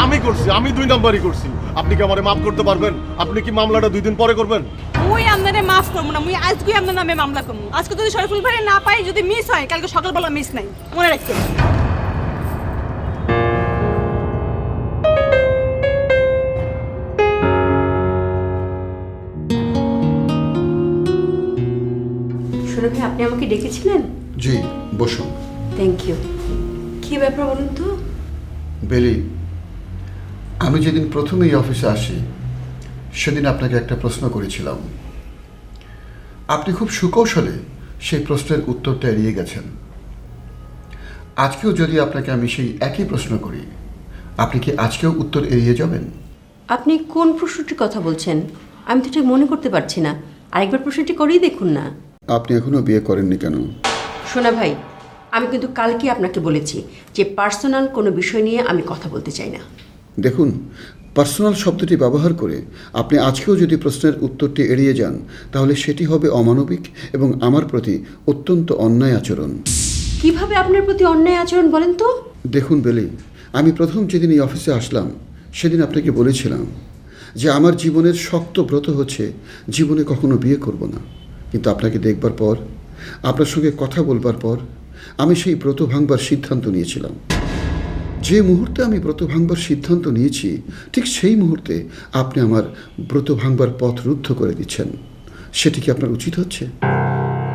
Speaker 8: আমি করছি, আমি 2 নাম্বারই করছি। আপনি কি আমারে মাফ করতে পারবেন? আপনি কি মামলাটা 2 দিন পরে করবেন?
Speaker 1: মই আপনারে মাফ করবো না, মই আজকে আপনার নামে মামলা করবো। আজকে যদি শরীফুল ভাই না পাই, যদি মিস হয়, কালকে সকালবেলা মিস নাই, মনে রাখবেন।
Speaker 5: শোনো ভাই, আপনি আমাকে ডেকেছিলেন?
Speaker 9: জি, বসুন।
Speaker 5: Thank you. কি ব্যাপার বলুন তো?
Speaker 9: বেলি, আমি যেদিন প্রথমে এই অফিসে আসি সেদিন আপনাকে একটা প্রশ্ন করেছিলাম। আপনি খুব সুকৌশলে সেই প্রশ্নের উত্তরটা এড়িয়ে গেছেন। আজকেও যদি আপনাকে আমি সেই একই প্রশ্ন করি, আপনি কি আজকেও উত্তর এড়িয়ে যাবেন?
Speaker 5: আপনি কোন প্রশ্নটির কথা বলছেন? আমি তো ঠিক মনে করতে পারছি না। আরেকবার প্রশ্নটি করেই দেখুন না।
Speaker 9: আপনি এখনো বিয়ে করেননি কেন?
Speaker 5: শোনা ভাই, আমি কিন্তু কালকে আপনাকে বলেছি যে পার্সোনাল কোনো বিষয় নিয়ে আমি কথা বলতে চাই না।
Speaker 9: দেখুন, পার্সোনাল শব্দটি ব্যবহার করে আপনি আজকেও যদি প্রশ্নের উত্তরটি এড়িয়ে যান, তাহলে সেটি হবে অমানবিক এবং আমার প্রতি অত্যন্ত অন্যায় আচরণ।
Speaker 5: কিভাবে আপনার প্রতি অন্যায় আচরণ বলেন তো?
Speaker 9: দেখুন বেলি, আমি প্রথম যেদিন এই অফিসে আসলাম সেদিন আপনাকে বলেছিলাম যে আমার জীবনের শক্ত ব্রত হচ্ছে জীবনে কখনো বিয়ে করব না। কিন্তু আপনাকে দেখবার পর, আপনার সঙ্গে কথা বলবার পর আমি সেই ব্রত ভাঙবার সিদ্ধান্ত নিয়েছিলাম। যে মুহূর্তে আমি ব্রত ভাঙবার সিদ্ধান্ত নিয়েছি, ঠিক সেই মুহূর্তে আপনি আমার ব্রত ভাঙবার পথ রুদ্ধ করে দিচ্ছেন। সেটি কি আপনার উচিত হচ্ছে?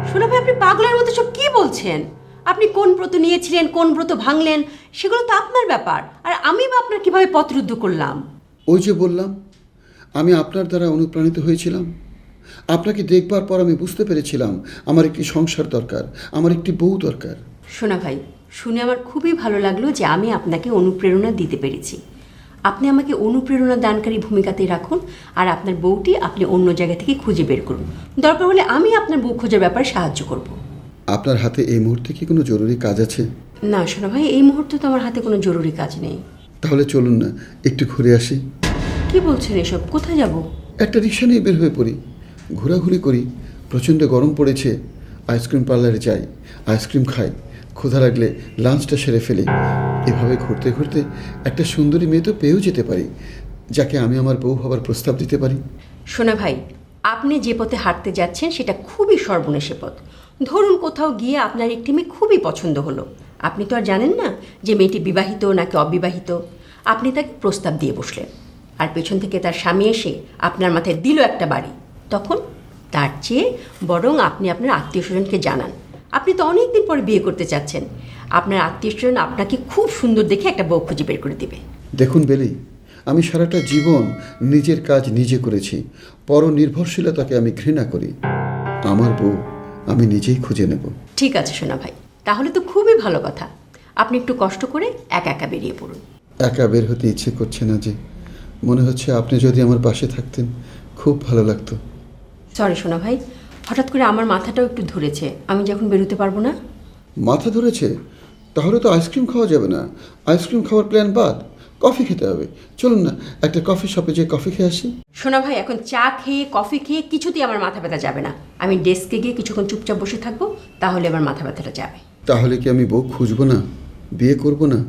Speaker 5: শোনা ভাই, আপনি পাগলের মতো সব কি বলছেন? আপনি কোন ব্রত নিয়েছিলেন, কোন ব্রত ভাঙলেন, সেগুলো তো আপনার ব্যাপার। আর আমি বা আপনার কিভাবে পথরুদ্ধ করলাম?
Speaker 9: ওই যে বললাম, আমি আপনার দ্বারা অনুপ্রাণিত হয়েছিলাম। আপনাকে দেখবার পর আমি বুঝতে পেরেছিলাম আমার একটি সংসার দরকার, আমার একটি বউ দরকার।
Speaker 5: শোনা ভাই, শুনে আমার খুবই ভালো লাগলো যে আমি আপনাকে অনুপ্রেরণা দিতে পেরেছি। আপনি আমাকে অনুপ্রেরণা দানকারী ভূমিকাতেই রাখুন, আর আপনার বউটি আপনি অন্য জায়গা থেকে খুঁজে বের করুন। দরকার হলে আমি আপনার বউ খোঁজার ব্যাপারে সাহায্য করব।
Speaker 9: আপনার হাতে এই মুহূর্তে কি কোনো জরুরি কাজ আছে?
Speaker 5: না শোনা ভাই, এই মুহূর্তে তো আমার হাতে কোনো জরুরি কাজ নেই।
Speaker 9: তাহলে চলুন না, একটু ঘুরে আসি।
Speaker 5: কি বলছেন এসব? কোথায় যাব?
Speaker 9: একটা রিক্সা নিয়ে বের হয়ে পড়ি, ঘোরাঘুরি করি। প্রচণ্ড গরম পড়েছে, আইসক্রিম পার্লারে যাই, আইসক্রিম খাই, ক্ষুধা লাগলে লাঞ্চটা সেরে ফেলি। এভাবে ঘুরতে ঘুরতে একটা সুন্দরী মেয়ে তো পেয়েও যেতে পারি, যাকে আমি আমার বউ হবার প্রস্তাব দিতে পারি।
Speaker 5: শোনা ভাই, আপনি যে পথে হাঁটতে যাচ্ছেন সেটা খুবই সর্বনেশে পথ। ধরুন কোথাও গিয়ে আপনার একটি মেয়ে খুবই পছন্দ হলো, আপনি তো আর জানেন না যে মেয়েটি বিবাহিত নাকি অবিবাহিত। আপনি তাকে প্রস্তাব দিয়ে বসলেন, আর পেছন থেকে তার স্বামী এসে আপনার মাথায় দিল একটা বাড়ি। তখন তার চেয়ে বরং আপনি আপনার আত্মীয় স্বজনকে জানান আপনি তো অনেক দিন পরে বিয়ে করতে চাচ্ছেন। আপনার আত্মীয় স্বজন আপনাকে খুব সুন্দর দেখে একটা বউ খুঁজে বের করে দেবে।
Speaker 9: দেখুন বেলি, আমি সারাটা জীবন নিজের কাজ নিজে করেছি। পরনির্ভরশীলতাকে আমি ঘৃণা করি। আমার বউ আমি নিজেই খুঁজে নেব।
Speaker 5: ঠিক আছে সোনা ভাই, তাহলে তো খুবই ভালো কথা। আপনি একটু কষ্ট করে একা একা বেরিয়ে পড়ুন।
Speaker 9: একা বের হতে ইচ্ছে করছে না যে। মনে হচ্ছে আপনি যদি আমার পাশে থাকতেন খুব ভালো লাগতো।
Speaker 5: সরি সোনা ভাই, হঠাৎ করে আমার মাথাটাও একটু ধরেছে। আমি যখন বেরোতে পারবো না।
Speaker 9: মাথা ধরেছে? তাহলে তো আইসক্রিম খাওয়া যাবে না। আইসক্রিম খাওয়ার প্ল্যান বাদ, কফি খেতে হবে। চলুন না, একটা কফি শপে যেয়ে কফি খেয়ে আসি।
Speaker 5: সোনা ভাই, এখন চা খেয়ে কফি খেয়ে কিছুতেই আমার মাথা ব্যথা যাবে না। আমি ডেস্কে গিয়ে কিছুক্ষণ চুপচাপ বসে থাকবো, তাহলে আমার মাথা ব্যথাটা যাবে।
Speaker 9: তাহলে কি আমি বউ খুঁজবো না, বিয়ে করব না?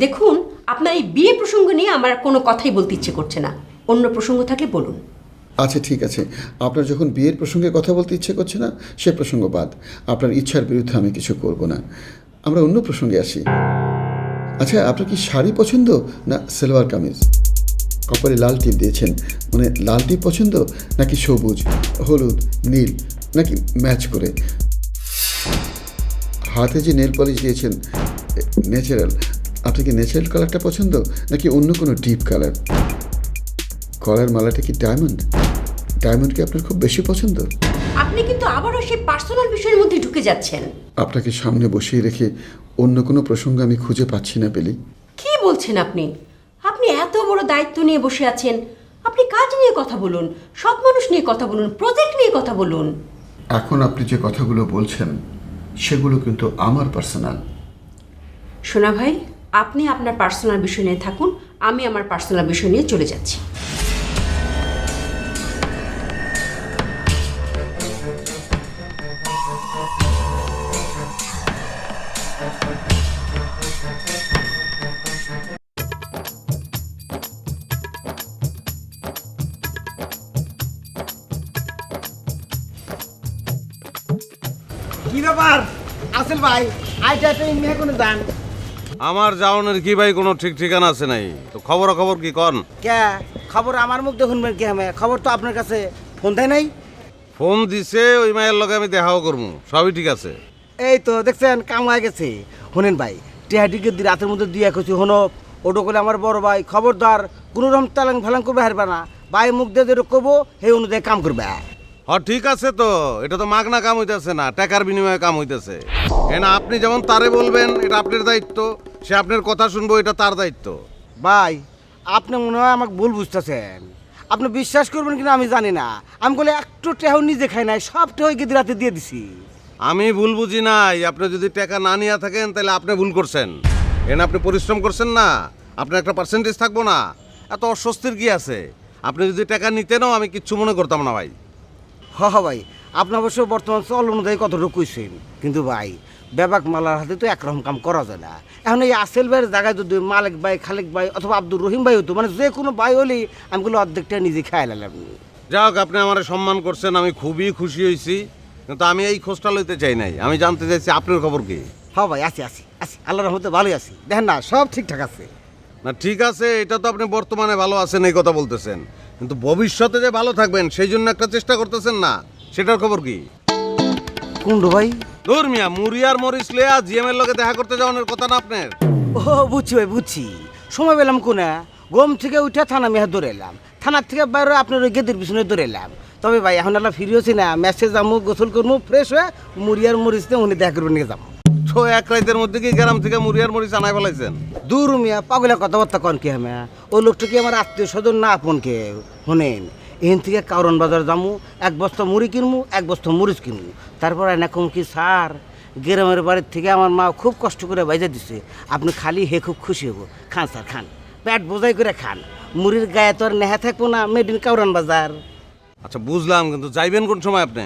Speaker 5: দেখুন, আপনার এই বিয়ে প্রসঙ্গ নিয়ে আমার কোনো কথাই বলতে ইচ্ছে করছে না। অন্য প্রসঙ্গ থাকলে বলুন।
Speaker 9: আচ্ছা ঠিক আছে, আপনার যখন বিয়ের প্রসঙ্গে কথা বলতে ইচ্ছে করছে না, সে প্রসঙ্গ বাদ। আপনার ইচ্ছার বিরুদ্ধে আমি কিছু করব না। আমরা অন্য প্রসঙ্গে আসি। আচ্ছা, আপনার কি শাড়ি পছন্দ না সালোয়ার কামিজ? কপালে লাল টিপ দিয়েছেন, মানে লাল টিপ পছন্দ নাকি সবুজ, হলুদ, নীল, নাকি ম্যাচ করে? হাতে যে নেল পলিশ দিয়েছেন ন্যাচারাল, আপনার কি ন্যাচারাল কালারটা পছন্দ নাকি অন্য কোনো ডিপ কালার? গলার মালাটা কি ডায়মন্ড? ডায়মন্ড কি আপনার খুব বেশি পছন্দ?
Speaker 5: আপনি কিন্তু আবারও সেই পার্সোনাল বিষয়ের মধ্যে ঢুকে যাচ্ছেন।
Speaker 9: আপনাকে সামনে বসিয়ে রেখে অন্য কোনো প্রসঙ্গ আমি খুঁজে পাচ্ছি না বেলি।
Speaker 5: কি বলছেন আপনি? আপনি এত বড় দায়িত্ব নিয়ে বসে আছেন, আপনি কাজ নিয়ে কথা বলুন, সৎ মানুষ নিয়ে কথা বলুন, প্রজেক্ট নিয়ে কথা বলুন।
Speaker 9: এখন আপনি যে কথাগুলো বলছেন সেগুলো কিন্তু আমার পার্সোনাল।
Speaker 5: সোনা ভাই, আপনি আপনার পার্সোনাল বিষয় নিয়ে থাকুন, আমি আমার পার্সোনাল বিষয় নিয়ে চলে যাচ্ছি।
Speaker 2: কি ব্যাপার আসল ভাই আইটা এমনি কোনো দান
Speaker 3: আমার যাওনের কি ভাই কোনো ঠিক ঠিকানা আছে নাই তো? খবর কি কন?
Speaker 2: কে খবর আমার মুখ দেখুন কি আমি খবর তো আপনার কাছে ফোন দেয় নাই।
Speaker 3: ফোন দিছে, ওই মায়ের লগে আমি দেখাও করবো, সবই ঠিক আছে।
Speaker 2: এই তো দেখছেন কাম হয়ে গেছে। শোনেন ভাই টিহাটিকে রাতের মধ্যে দিয়ে খুশি হনো ওটো করে আমার বড় ভাই খবরদার কোনো রকম তালাং ফালাং করবে হারবে না। ভাই মুখ দিয়ে যেটা করবো সেই অনুযায়ী কাম করবে।
Speaker 3: ঠিক আছে, তো এটা তো মাগনা কাম হইতেছে না, টাকার বিনিময়ে কাম হইতেছে। না আপনি যেমন তারে বলবেন এটা আপনার দায়িত্ব, সে আপনার কথা শুনবো এটা তার দায়িত্ব।
Speaker 2: ভাই আপনি মনে হয় আমাকে ভুল বুঝতেছেন। আপনি বিশ্বাস করবেন কিনা আমি জানি না, আমি বলে একটু টেহাও নিজে খাই নাই, সব টেহাই গিয়ে রাতে দিয়ে দিছি।
Speaker 3: আমি ভুল বুঝি নাই, আপনি যদি টাকা না নিয়ে থাকেন তাহলে আপনি ভুল করছেন। আপনি পরিশ্রম করছেন না, আপনার একটা পার্সেন্টেজ থাকবো না? এত অস্বস্তির কি আছে? আপনি যদি টাকা নিতেনও আমি কিচ্ছু মনে করতাম না ভাই।
Speaker 2: ভাই আপনি অবশ্য বর্তমান চল অনুযায়ী কতটুকু কইছেন, কিন্তু ভাই বেবাক মালার হাতে তো একরকম কাম করা যায় না। এখন এই আসেল ভাইয়ের জায়গায় যদি মালিক ভাই, খালেক ভাই অথবা আব্দুর রহিম ভাই হতো, মানে যে কোনো ভাই হলেই আমি বলে অর্ধেকটা নিজে খাই লালাম।
Speaker 3: যাক, আপনি আমার সম্মান করছেন, আমি খুবই খুশি হয়েছি, কিন্তু আমি এই খোঁজটা লইতে চাই নাই। আমি জানতে চাইছি আপনার খবর কি?
Speaker 2: হ্যাঁ ভাই আছি আল্লাহর রহমতে ভালোই আছি। দেখেন না সব ঠিকঠাক আছে।
Speaker 3: না ঠিক আছে, এটা তো আপনি বর্তমানে ভালো আছেন এই কথা বলতেছেন, কিন্তু ভবিষ্যতে যে ভালো থাকবেন সেই জন্য একটা চেষ্টা করতেছেন না, সেটার খবর কি?
Speaker 2: কুন্ডু ভাই
Speaker 3: দূর মিয়া, মুরিয়ার মরিস লেয়া জিএম এর লগে দেখা করতে যাওয়ার কথা না আপনার?
Speaker 2: ও বুঝছি ভাই বুঝছি। সময় পেলাম কোনা গম থেকে উঠে থানা মেহে দৌড়ে এলাম, থানার থেকে বাইরে আপনার ওই গেদের পিছনে দৌড়ে এলাম। তবে ভাই এখন আল্লাহ ফিরে হচ্ছি না, ম্যাচে যাবো, গোসল করবো, ফ্রেশ হয়ে মুরিয়ার মরিচ নিয়ে উনি দেখা করবেন নিয়ে যাবো।
Speaker 3: তো এক রাতের মধ্যে কি গ্রাম থেকে মুরিয়ার মরিচ আনাই ফেলাইছেন?
Speaker 2: দূর মিয়া পাগলা কথাবার্তা কন কি হ্যাঁ, ওই লোকটা কি আমার আত্মীয় স্বজন না আপন কে? শোনেন এখান থেকে কারণ বাজার যামু, এক বস্তা মুড়ি কিনবো, এক বস্তা মরিচ কিনবো, তারপর এরকম কি স্যার গ্রামের বাড়ির থেকে আমার মা খুব কষ্ট করে বাইজা দিছে, আপনি খালি হে খুব খুশি হবো। খান স্যার খান, পেট বোঝাই করে খান, মুড়ির গায়ে তো আর নেহা থাকবো না, মেড ইন কাউরান বাজার।
Speaker 3: আচ্ছা বুঝলাম, কিন্তু যাইবেন কোন সময় আপনি?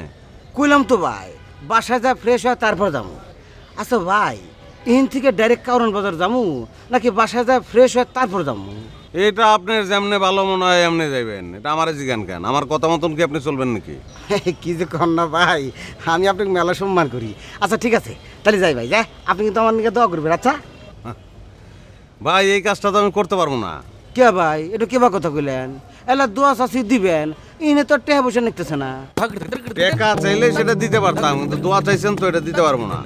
Speaker 2: কইলাম তো ভাই বাসায় যা ফ্রেশ হয় তারপর যাবো। আচ্ছা ভাই এখান থেকে ডাইরেক্ট কাউরান বাজার যাবো নাকি বাসায় যা ফ্রেশ হয় তারপর যাবো?
Speaker 3: এটা আপনার যেমনে ভালো মনে হয় এমনি যাইবেন, এটা আমার জিজ্ঞান কেন? আমার কথা মতন কি আপনি চলবেন নাকি?
Speaker 2: কি যে কর না ভাই, আমি আপনাকে মেলা সম্মান করি। আচ্ছা ঠিক আছে তাহলে যাই ভাই, যা আপনি কিন্তু আমার নিকে দোয়া করবেন। আচ্ছা
Speaker 3: ভাই এই কাজটা তো আমি করতে পারবো না।
Speaker 2: কে ভাই এটা কেবা কথা কইলেন? এলা দোয়া চাষি দিবেন, ইনে তো টেহা বসে নিতেছে না।
Speaker 3: টাকা চাইলে সেটা দিতে পারতাম, কিন্তু দোয়া চাইছেন তো এটা দিতে পারবো না,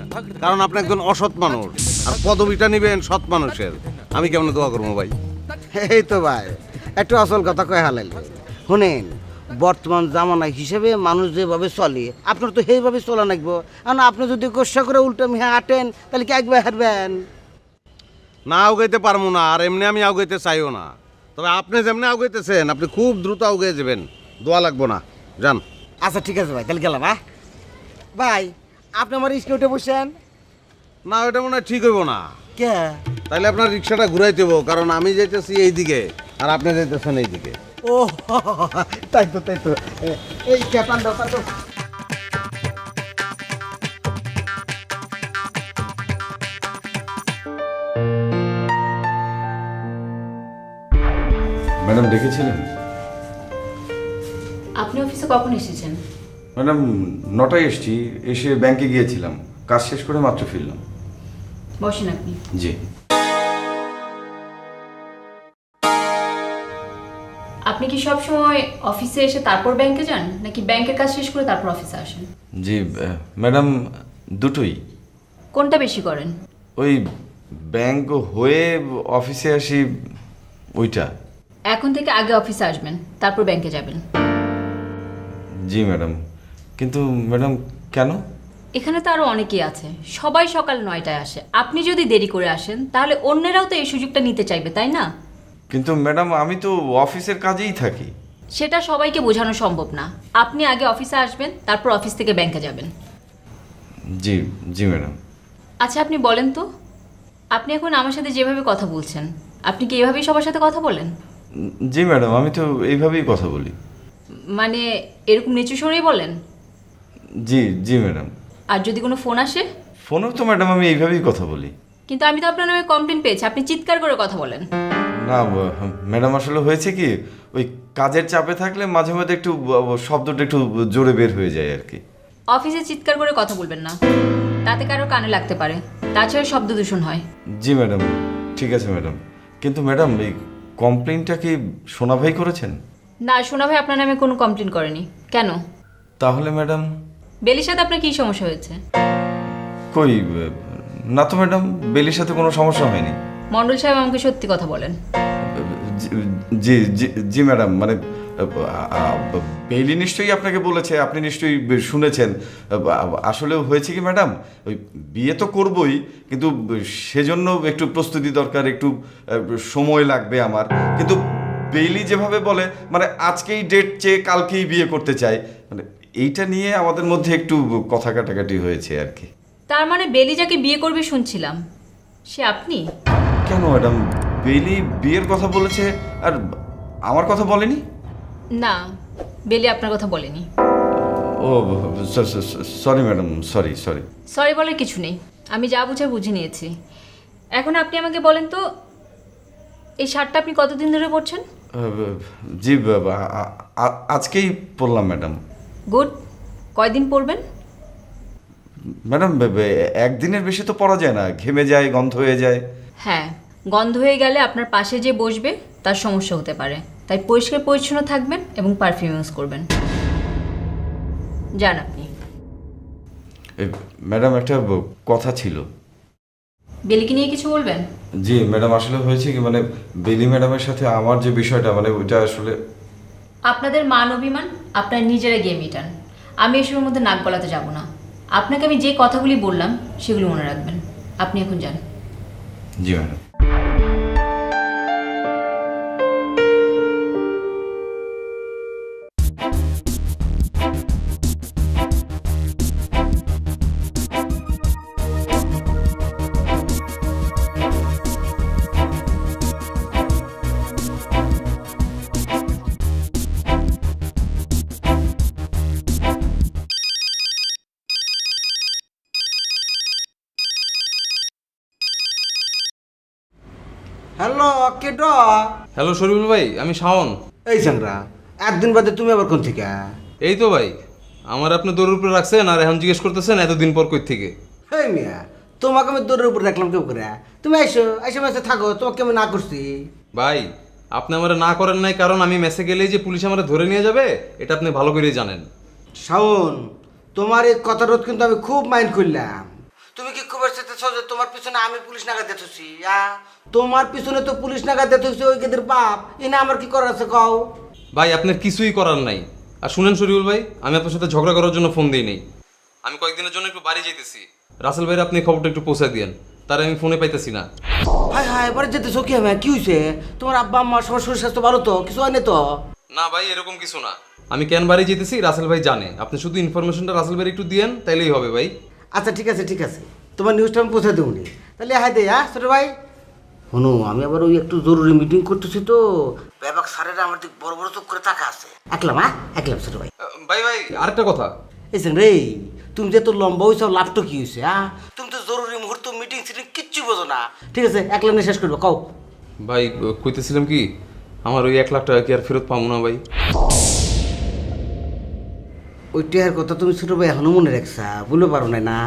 Speaker 3: কারণ আপনি একজন অসৎ মানুষ, আর পদবিটা নিবেন সৎ মানুষের। আমি কেমন দোয়া করবো ভাই?
Speaker 2: এই তো ভাই একটু আসল কথা কয়ে হালাইলে। শুনেন বর্তমান জামানা হিসেবে মানুষ যেভাবে চলে আপনার তো সেইভাবে চলা লাগবো। কারণ আপনি যদি গোসা করে উল্টো মিহা আটেন তাহলে কি একবার হারবেন?
Speaker 3: না আউগাইতে পারবো না, আর এমনি আমি আউগাইতে চাইও না। তবে আপনি যেমনি আউগাইতেছেন আপনি খুব দ্রুত আউগাই যাবেন, দোয়া লাগবো না, যান।
Speaker 2: আচ্ছা ঠিক আছে ভাই তাহলে গেলাম। ভাই আপনি আমার স্কুলে উঠে বসেন
Speaker 3: না, ওইটা মনে হয় ঠিক হইব না।
Speaker 2: কে?
Speaker 3: তাইলে আপনার রিক্সাটা ঘুরাই দেবো, কারণ আমি যাইতেছি এইদিকে আর আপনি যাইতেছেন এইদিকে।
Speaker 2: ও তাই তো এই ক্যাপান ব্যাপার তো।
Speaker 10: ম্যাডাম ডেকেছিলেন?
Speaker 6: আপনি অফিসে কখন এসেছেন?
Speaker 10: ম্যাডাম 9টায় এসেছি, এসে ব্যাংকে গিয়েছিলাম, কাজ শেষ করে মাত্র ফিরলাম।
Speaker 6: বসেন আপনি।
Speaker 10: জি।
Speaker 6: আপনি আপনি কি সব সময় অফিসে এসে তারপর ব্যাংকে যান, নাকি ব্যাংকের কাজ শেষ করে তারপর অফিসে আসেন?
Speaker 10: জি ম্যাডাম, দুটোই।
Speaker 6: কোনটা বেশি করেন?
Speaker 10: ওই ব্যাংক হয়ে অফিসে আসি, ওইটা।
Speaker 6: এখন থেকে আগে অফিসে আসবেন, তারপর ব্যাংকে যাবেন।
Speaker 10: জি ম্যাডাম। কিন্তু ম্যাডাম কেন?
Speaker 6: এখানে তো আরো অনেকেই আছে, সবাই সকাল 9টায় আসে। আপনি যদি দেরি করে আসেন তাহলে অন্যরাও তো এই সুযোগটা নিতে চাইবে, তাই না?
Speaker 10: কিন্তু ম্যাডাম আমি তো অফিসের কাজেই থাকি।
Speaker 6: সেটা সবাইকে বোঝানো সম্ভব না। আপনি আগে অফিসে আসবেন, তারপর অফিস থেকে ব্যাংকে যাবেন।
Speaker 10: জি জি ম্যাডাম।
Speaker 6: আচ্ছা আপনি বলেন তো, আপনি এখন আমার সাথে যেভাবে কথা বলছেন, আপনি কি এভাবেই সবার সাথে কথা বলেন?
Speaker 10: জি ম্যাডাম, আমি তো এইভাবেই কথা বলি।
Speaker 6: মানে এরকম নিচু স্বরেই বলেন?
Speaker 10: জি জি ম্যাডাম।
Speaker 6: আর যদি কোনো ফোন আসে?
Speaker 10: ফোনেও তো ম্যাডাম আমি এইভাবেই কথা বলি।
Speaker 6: কিন্তু আমি তো আপনার নামে কমপ্লেন পেয়েছি, আপনি চিৎকার করে কথা বলেন।
Speaker 10: না ম্যাডাম, আসলে হয়েছে কি, ওই কাজের চাপে থাকলে মাঝে মাঝে একটু শব্দটা একটু জোরে বের হয়ে যায় আর কি।
Speaker 6: অফিসে চিৎকার করে কথা বলবেন না, তাতে কারো কানে লাগতে পারে, তাছাড়া শব্দ দূষণ হয়।
Speaker 10: জি ম্যাডাম, ঠিক আছে ম্যাডাম। কিন্তু ম্যাডাম এই কমপ্লেনটা কি সোনা ভাই করেছেন?
Speaker 6: না, সোনা ভাই আপনার নামে কোনো কমপ্লেন করেনি। কেন?
Speaker 10: তাহলে ম্যাডাম
Speaker 6: বেলির সাথে আপনার কী সমস্যা হয়েছে?
Speaker 10: কই, না তো ম্যাডাম, বেলির সাথে কোনো সমস্যা হয়নি।
Speaker 6: মণ্ডল সাহেব আমাকে সত্যি কথা বলেন।
Speaker 10: জি জি জি ম্যাডাম, মানে বেলি নিশ্চয়ই আপনাকে বলেছে, আপনি নিশ্চয়ই শুনেছেন। আসলে হয়েছে কি ম্যাডাম, ওই বিয়ে তো করবই, কিন্তু সেজন্য একটু প্রস্তুতি দরকার, একটু সময় লাগবে আমার। কিন্তু বেলি যেভাবে বলে, মানে আজকেই ডেট চেয়ে কালকেই বিয়ে করতে চায়, মানে এইটা নিয়ে আমাদের মধ্যে একটু কথা কাটাকাটি হয়েছে আর কি।
Speaker 6: তার মানে বেলি যাকে বিয়ে করবে শুনছিলাম, সে আপনি?
Speaker 10: কেন ম্যাডাম, বেলি বিয়ের কথা বলেছে আর আমার কথা বলেনি?
Speaker 6: না, বেলি আপনার কথা বলেনি।
Speaker 10: ও সরি ম্যাডাম, সরি।
Speaker 6: সরি বলার কিছু নেই, আমি যা বুঝে বুঝে নিয়েছি। এখন আপনি আমাকে বলেন তো, এই শার্টটা আপনি কতদিন ধরে পরছেন?
Speaker 10: জি আজকেই পড়লাম ম্যাডাম।
Speaker 6: গুড। কয়দিন পরবেন?
Speaker 10: ম্যাডাম একদিনের বেশি তো পরা যায় না, ঘেমে যায়, গন্ধ হয়ে যায়।
Speaker 6: হ্যাঁ, গন্ধ হয়ে গেলে আপনার পাশে যে বসবে তার সমস্যা হতে পারে, তাই পরিষ্কার পরিচ্ছন্ন থাকবেন এবং পারফিউম ইউজ করবেন। যান আপনি।
Speaker 10: ম্যাডাম একটা কথা ছিল।
Speaker 6: বেলিকে নিয়ে কিছু বলবেন?
Speaker 10: জি ম্যাডাম, আসলে হয়েছে কি, মানে বেলি ম্যাডামের সাথে আমার যে বিষয়টা, মানে ওইটা আসলে।
Speaker 6: আপনাদের মান অভিমান আপনার নিজেরা গিয়ে মিটান, আমি এসবের মধ্যে নাক গলাতে যাব না। আপনাকে আমি যে কথাগুলি বললাম সেগুলো মনে রাখবেন। আপনি এখন যান।
Speaker 10: জি ম্যাডাম।
Speaker 2: হ্যালো, কেড?
Speaker 4: হ্যালো শরীফুল ভাই, আমি শাওন।
Speaker 2: এই চাংরা, একদিন বাদে তুমি আবার কোন থেকে?
Speaker 4: এই তো ভাই, আমার আপনি দৌড়ের উপরে রাখছেন আর এখন জিজ্ঞেস করতেছেন এতদিন পর কই থেকে।
Speaker 2: হেই মিয়া, তোমাকে আমি দৌড়ের উপর রাখলাম কেউ করে? তুমি এসে মেসে থাকো, তোমাকে আমি না করছি?
Speaker 4: ভাই, আপনি আমার না করেন নাই কারণ আমি মেসে গেলেই যে পুলিশ আমার ধরে নিয়ে যাবে এটা আপনি ভালো করেই জানেন।
Speaker 2: শাওন, তোমার এই কথাটা কিন্তু আমি খুব মাইন্ড করলাম। তুমি কি খবর চেতেছ যে তোমার পিছনে আমি পুলিশ নাগা দেখছি? তোমার পিছনে তো পুলিশ নাগা দেখছি ওই গেদের বাপ। এনে আমার কি করার আছে কও?
Speaker 4: ভাই, আপনার কিছুই করার নাই। আর শুনেন শরীফুল ভাই, আমি আপনার সাথে ঝগড়া করার জন্য ফোন দিই নেই। আমি কয়েকদিনের জন্য একটু বাড়ি যেতেছি। রাসেল ভাইয়ের আপনি খবরটা একটু পৌঁছে দিয়েন, তার আমি ফোনে পাইতেছি না।
Speaker 2: হাই হাই, এবারে যেতেছ কি? আমি কি হয়েছে? তোমার আব্বা আম্মা সবার শরীর স্বাস্থ্য ভালো তো? কিছু হয়নি তো?
Speaker 4: না ভাই, এরকম কিছু না। আমি কেন বাড়ি যেতেছি রাসেল ভাই জানে। আপনি শুধু ইনফরমেশনটা রাসেল ভাই একটু দিয়েন, তাইলেই হবে ভাই।
Speaker 2: আচ্ছা ঠিক আছে, ঠিক আছে, তোমার নিউজটা আমি পৌঁছে দেবনি। তাহলে হাই দে। ছোট ভাই শোনো, আমি আবার ওই একটু জরুরি মিটিং করতেছি তো, ব্যাপক স্যারেরা আমার দিক বড় বড় চোখ করে তাকা আছে। একলাম একলাম ছোট ভাই।
Speaker 4: ভাই আরেকটা কথা।
Speaker 2: এসেন রে, তুমি যে তোর লম্বা হয়েছ, লাভটা কি হয়েছে? তুমি তো জরুরি মুহূর্ত মিটিং সিটিং কিচ্ছু বোঝো না। ঠিক আছে, একলা নিয়ে শেষ করবো, কও।
Speaker 4: ভাই কইতেছিলাম কি, আমার ওই 1 লাখ টাকা কি আর ফেরত পাবো না ভাই?
Speaker 2: ওই টেহার কথা তুমি ছোট ভাই এখনো মনে রাখছা, ভুলে পারো না?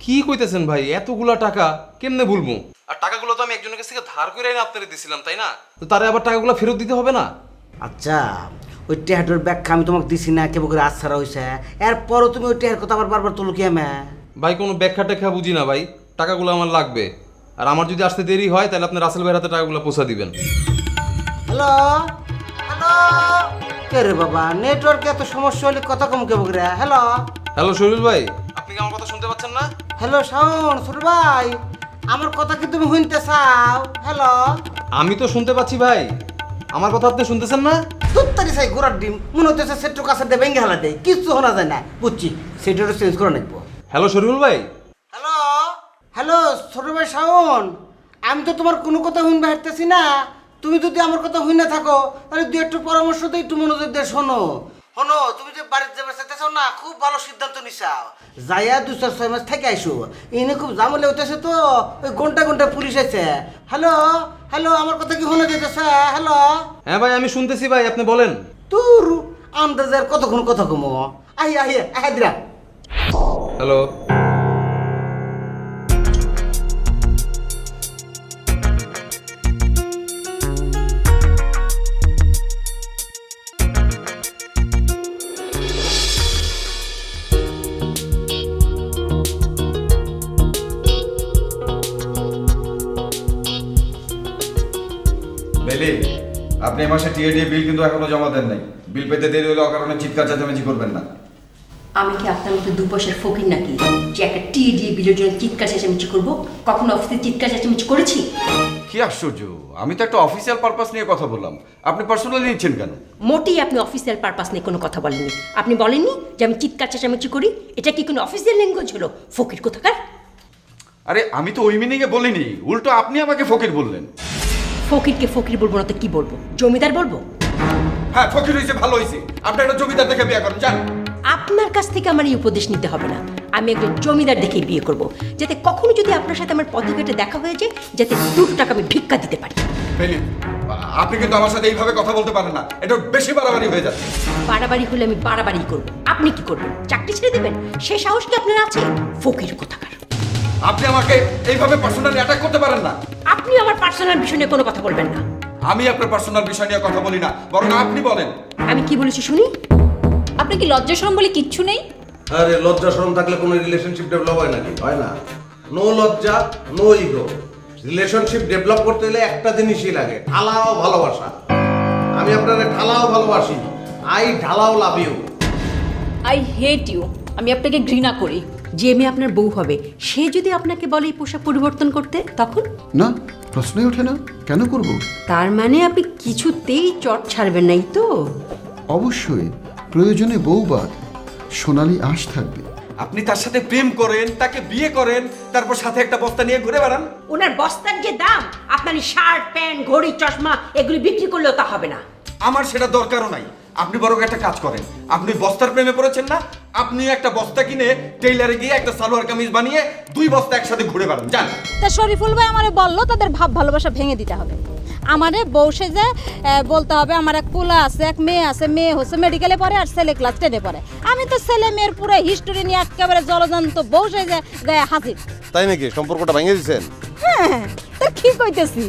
Speaker 4: কি কইতেছেন ভাই, এতগুলা টাকা কেমনে ভুলবো? আর টাকাগুলো তো আমি একজনের কাছ থেকে ধার করে এনে আপনাদের দিছিলাম, তাই না? তো তারে আবার টাকাগুলো ফেরত দিতে হবে না?
Speaker 2: আচ্ছা ওই টেহাটোর ব্যাখ্যা আমি তোমাকে দিছি না কেবল করে আচ্ছারা হয়েছে এরপরও তুমি ওই টেহার কথা আবার বারবার তোলো কি আমি
Speaker 4: ভাই কোনো ব্যাখ্যা ট্যাখ্যা বুঝি না ভাই, টাকাগুলো আমার লাগবে। আর আমার যদি আসতে দেরি হয় তাহলে আপনি রাসেল ভাইয়ের হাতে টাকাগুলো পৌঁছা দিবেন।
Speaker 2: হ্যালো হ্যালো কে রে বাবা নেটওয়ার্কে এত সমস্যা হলে কথা কম কেবল রে হ্যালো
Speaker 4: হ্যালো শরীর ভাই, আপনি কি আমার কথা শুনতে পাচ্ছেন না?
Speaker 2: হ্যালো শাওন ছোট ভাই আমার কথা কি তুমি শুনতে চাও হ্যালো
Speaker 4: আমি তো শুনতে পাচ্ছি ভাই, আমার কথা আপনি শুনতেছেন না?
Speaker 2: তুত্তারি চাই গোড়ার ডিম মনে হচ্ছে সেটু কাছে দেবে ভেঙে হেলা দেয় কিছু শোনা যায় না বুঝছি সেটারও চেঞ্জ করে নেবো
Speaker 4: হ্যালো শরীফুল ভাই,
Speaker 2: হ্যালো হ্যালো ছোট ভাই শাওন আমি তো তোমার কোনো কথা শুনবে হাঁটতেছি না তুমি যদি আমার কথা শুনে থাকো তাহলে দু একটু পরামর্শ দিয়ে একটু মনোযোগ দিয়ে শোনো শোনো তুমি যে বাড়িতে যাবে চাইতেছো না খুব ভালো সিদ্ধান্ত নিছাও যাইয়া 2-4-6 মাস থেকে আইসো এনে খুব জামলে হইতেছে তো ওই ঘন্টা ঘন্টা পুলিশ আছে হ্যালো হ্যালো আমার কথা কি শোনা যেতেছে হ্যালো
Speaker 4: হ্যাঁ ভাই আমি শুনতেছি ভাই, আপনি বলেন।
Speaker 2: তোর আন্দাজের কতক্ষণ কথা কমো আহিয়া আহিয়া আহ দিরা
Speaker 4: হ্যালো
Speaker 10: বেলি, আপনি এই মাসে টিএডি বিল কিন্তু এখনো জমা দেন নাই। বিল পেতে দেরি হলে অকারণে চিৎকার চেঁচামেচি করবেন না।
Speaker 5: আমি কি আপনার মতো 2 পয়সার ফকির নাকি যে একটা টি দিয়ে বিলের জন্য চিৎকার চেঁচামেচি করবো? কখনো অফিসে চিৎকার চেঁচামেচি করেছি?
Speaker 10: কি আশ্চর্য, আমি তো একটা অফিসিয়াল পারপাস নিয়ে কথা বললাম, আপনি পার্সোনালি নিচ্ছেন কেন?
Speaker 5: মোটেই আপনি অফিসিয়াল পারপাস নিয়ে কোনো কথা বলেননি। আপনি বলেননি যে আমি চিৎকার চেঁচামেচি করি। এটা কি কোনো অফিসিয়াল ল্যাঙ্গুয়েজ হলো? ফকির কোথাকার।
Speaker 10: আরে আমি তো ওই মিনিংয়ে বলিনি, উল্টো আপনি আমাকে ফকির বললেন।
Speaker 5: ফকিরকে ফকির বলবো না তো কি বলবো? জমিদার বলবো?
Speaker 10: হ্যাঁ ফকির হয়েছে, ভালো হয়েছে। আপনি একটা জমিদার দেখে বিয়ে করেন, যান।
Speaker 5: আপনার কাছ থেকে আমার এই উপদেশ নিতে হবে না। আমি একজন জমিদার দেখে বিয়ে করব, যাতে কখনো যদি আপনার সাথে আমার পথে ঘাটে দেখা হয়ে যায় যাতে 2 টাকা আমি ভিক্ষা দিতে পারি।
Speaker 10: বেলি, আপনি কিন্তু আমার সাথে এইভাবে কথা বলতে পারেন না, এটা বেশি বাড়াবাড়ি হয়ে যাচ্ছে।
Speaker 5: বাড়াবাড়ি হলে আমি বাড়াবাড়ি করব। আপনি কি করবেন? চাকরি ছেড়ে দেবেন? সে সাহস কি আপনার আছে? ফকির কোথাকার।
Speaker 10: আপনি আমাকে এইভাবে পার্সোনালি অ্যাটাক করতে পারেন না।
Speaker 5: আপনি আমার পার্সোনাল বিষয় নিয়ে কোনো কথা বলবেন না।
Speaker 10: আমি আপনার পার্সোনাল বিষয় নিয়ে কথা বলি না, বরং আপনি বলেন।
Speaker 5: আমি কি বলেছি শুনি?
Speaker 6: আপনার কি লজ্জা শরম বলে কিচ্ছু নেই?
Speaker 3: আরে লজ্জা শরম থাকলে কোনো রিলেশনশিপ ডেভেলপ হয় নাকি? হয় না। নো লজ্জা নো ইগো। রিলেশনশিপ ডেভেলপ করতে হলে একটা জিনিসই লাগে, ঢালাও ভালোবাসা। আমি আপনারে ঢালাও ভালোবাসি, আই ঢালাও love you.
Speaker 6: I hate you. আমি আপনাকে ঘৃণা করি।
Speaker 5: যে মেয়ে আপনার বউ হবে সে যদি আপনাকে বলে এই পোশাক পরিবর্তন করতে, তখন?
Speaker 9: না, প্রশ্নই ওঠে না, কেন করব?
Speaker 5: তার মানে আপনি কিছুতেই চট ছাড়বেন নাই তো?
Speaker 9: অবশ্যই প্রয়োজনে বউবাদ সোনালি আঁশ থাকবে।
Speaker 10: আপনি তার সাথে প্রেম করেন, তাকে বিয়ে করেন, তারপর সাথে একটা বস্তা নিয়ে ঘুরে বেড়ান।
Speaker 5: ওনার বস্তার যে দাম, আপনার শার্ট প্যান্ট ঘড়ি চশমা এগুলি বিক্রি করলেও তা হবে না।
Speaker 10: আমার সেটা দরকারও নাই। আপনি বরং একটা কাজ করেন, আপনি বস্তার প্রেমে পড়েছেন না, আপনি একটা বস্তা কিনে টেইলারে গিয়ে একটা সালোয়ার কামিজ বানিয়ে 2 বস্তা একসাথে ঘুরে বেড়ান, যান।
Speaker 7: তা শরীফুল ভাই আমারে বললো তাদের ভাব ভালোবাসা ভেঙে দিতে হবে। আমারে বউ সেজে বলতে হবে আমার এক পোলা আছে, এক মেয়ে আছে, মেয়ে হচ্ছে মেডিকেলে পড়ে আর ছেলে ক্লাস 10-এ পড়ে। আমি তো ছেলে মেয়ের পুরো হিস্টোরি নিয়ে একেবারে জলজন্ত বউ সেজে গায়ে হাজির।
Speaker 3: তাই নাকি? সম্পর্কটা ভেঙে দিচ্ছেন?
Speaker 7: হ্যাঁ, তা কি কইতেছি।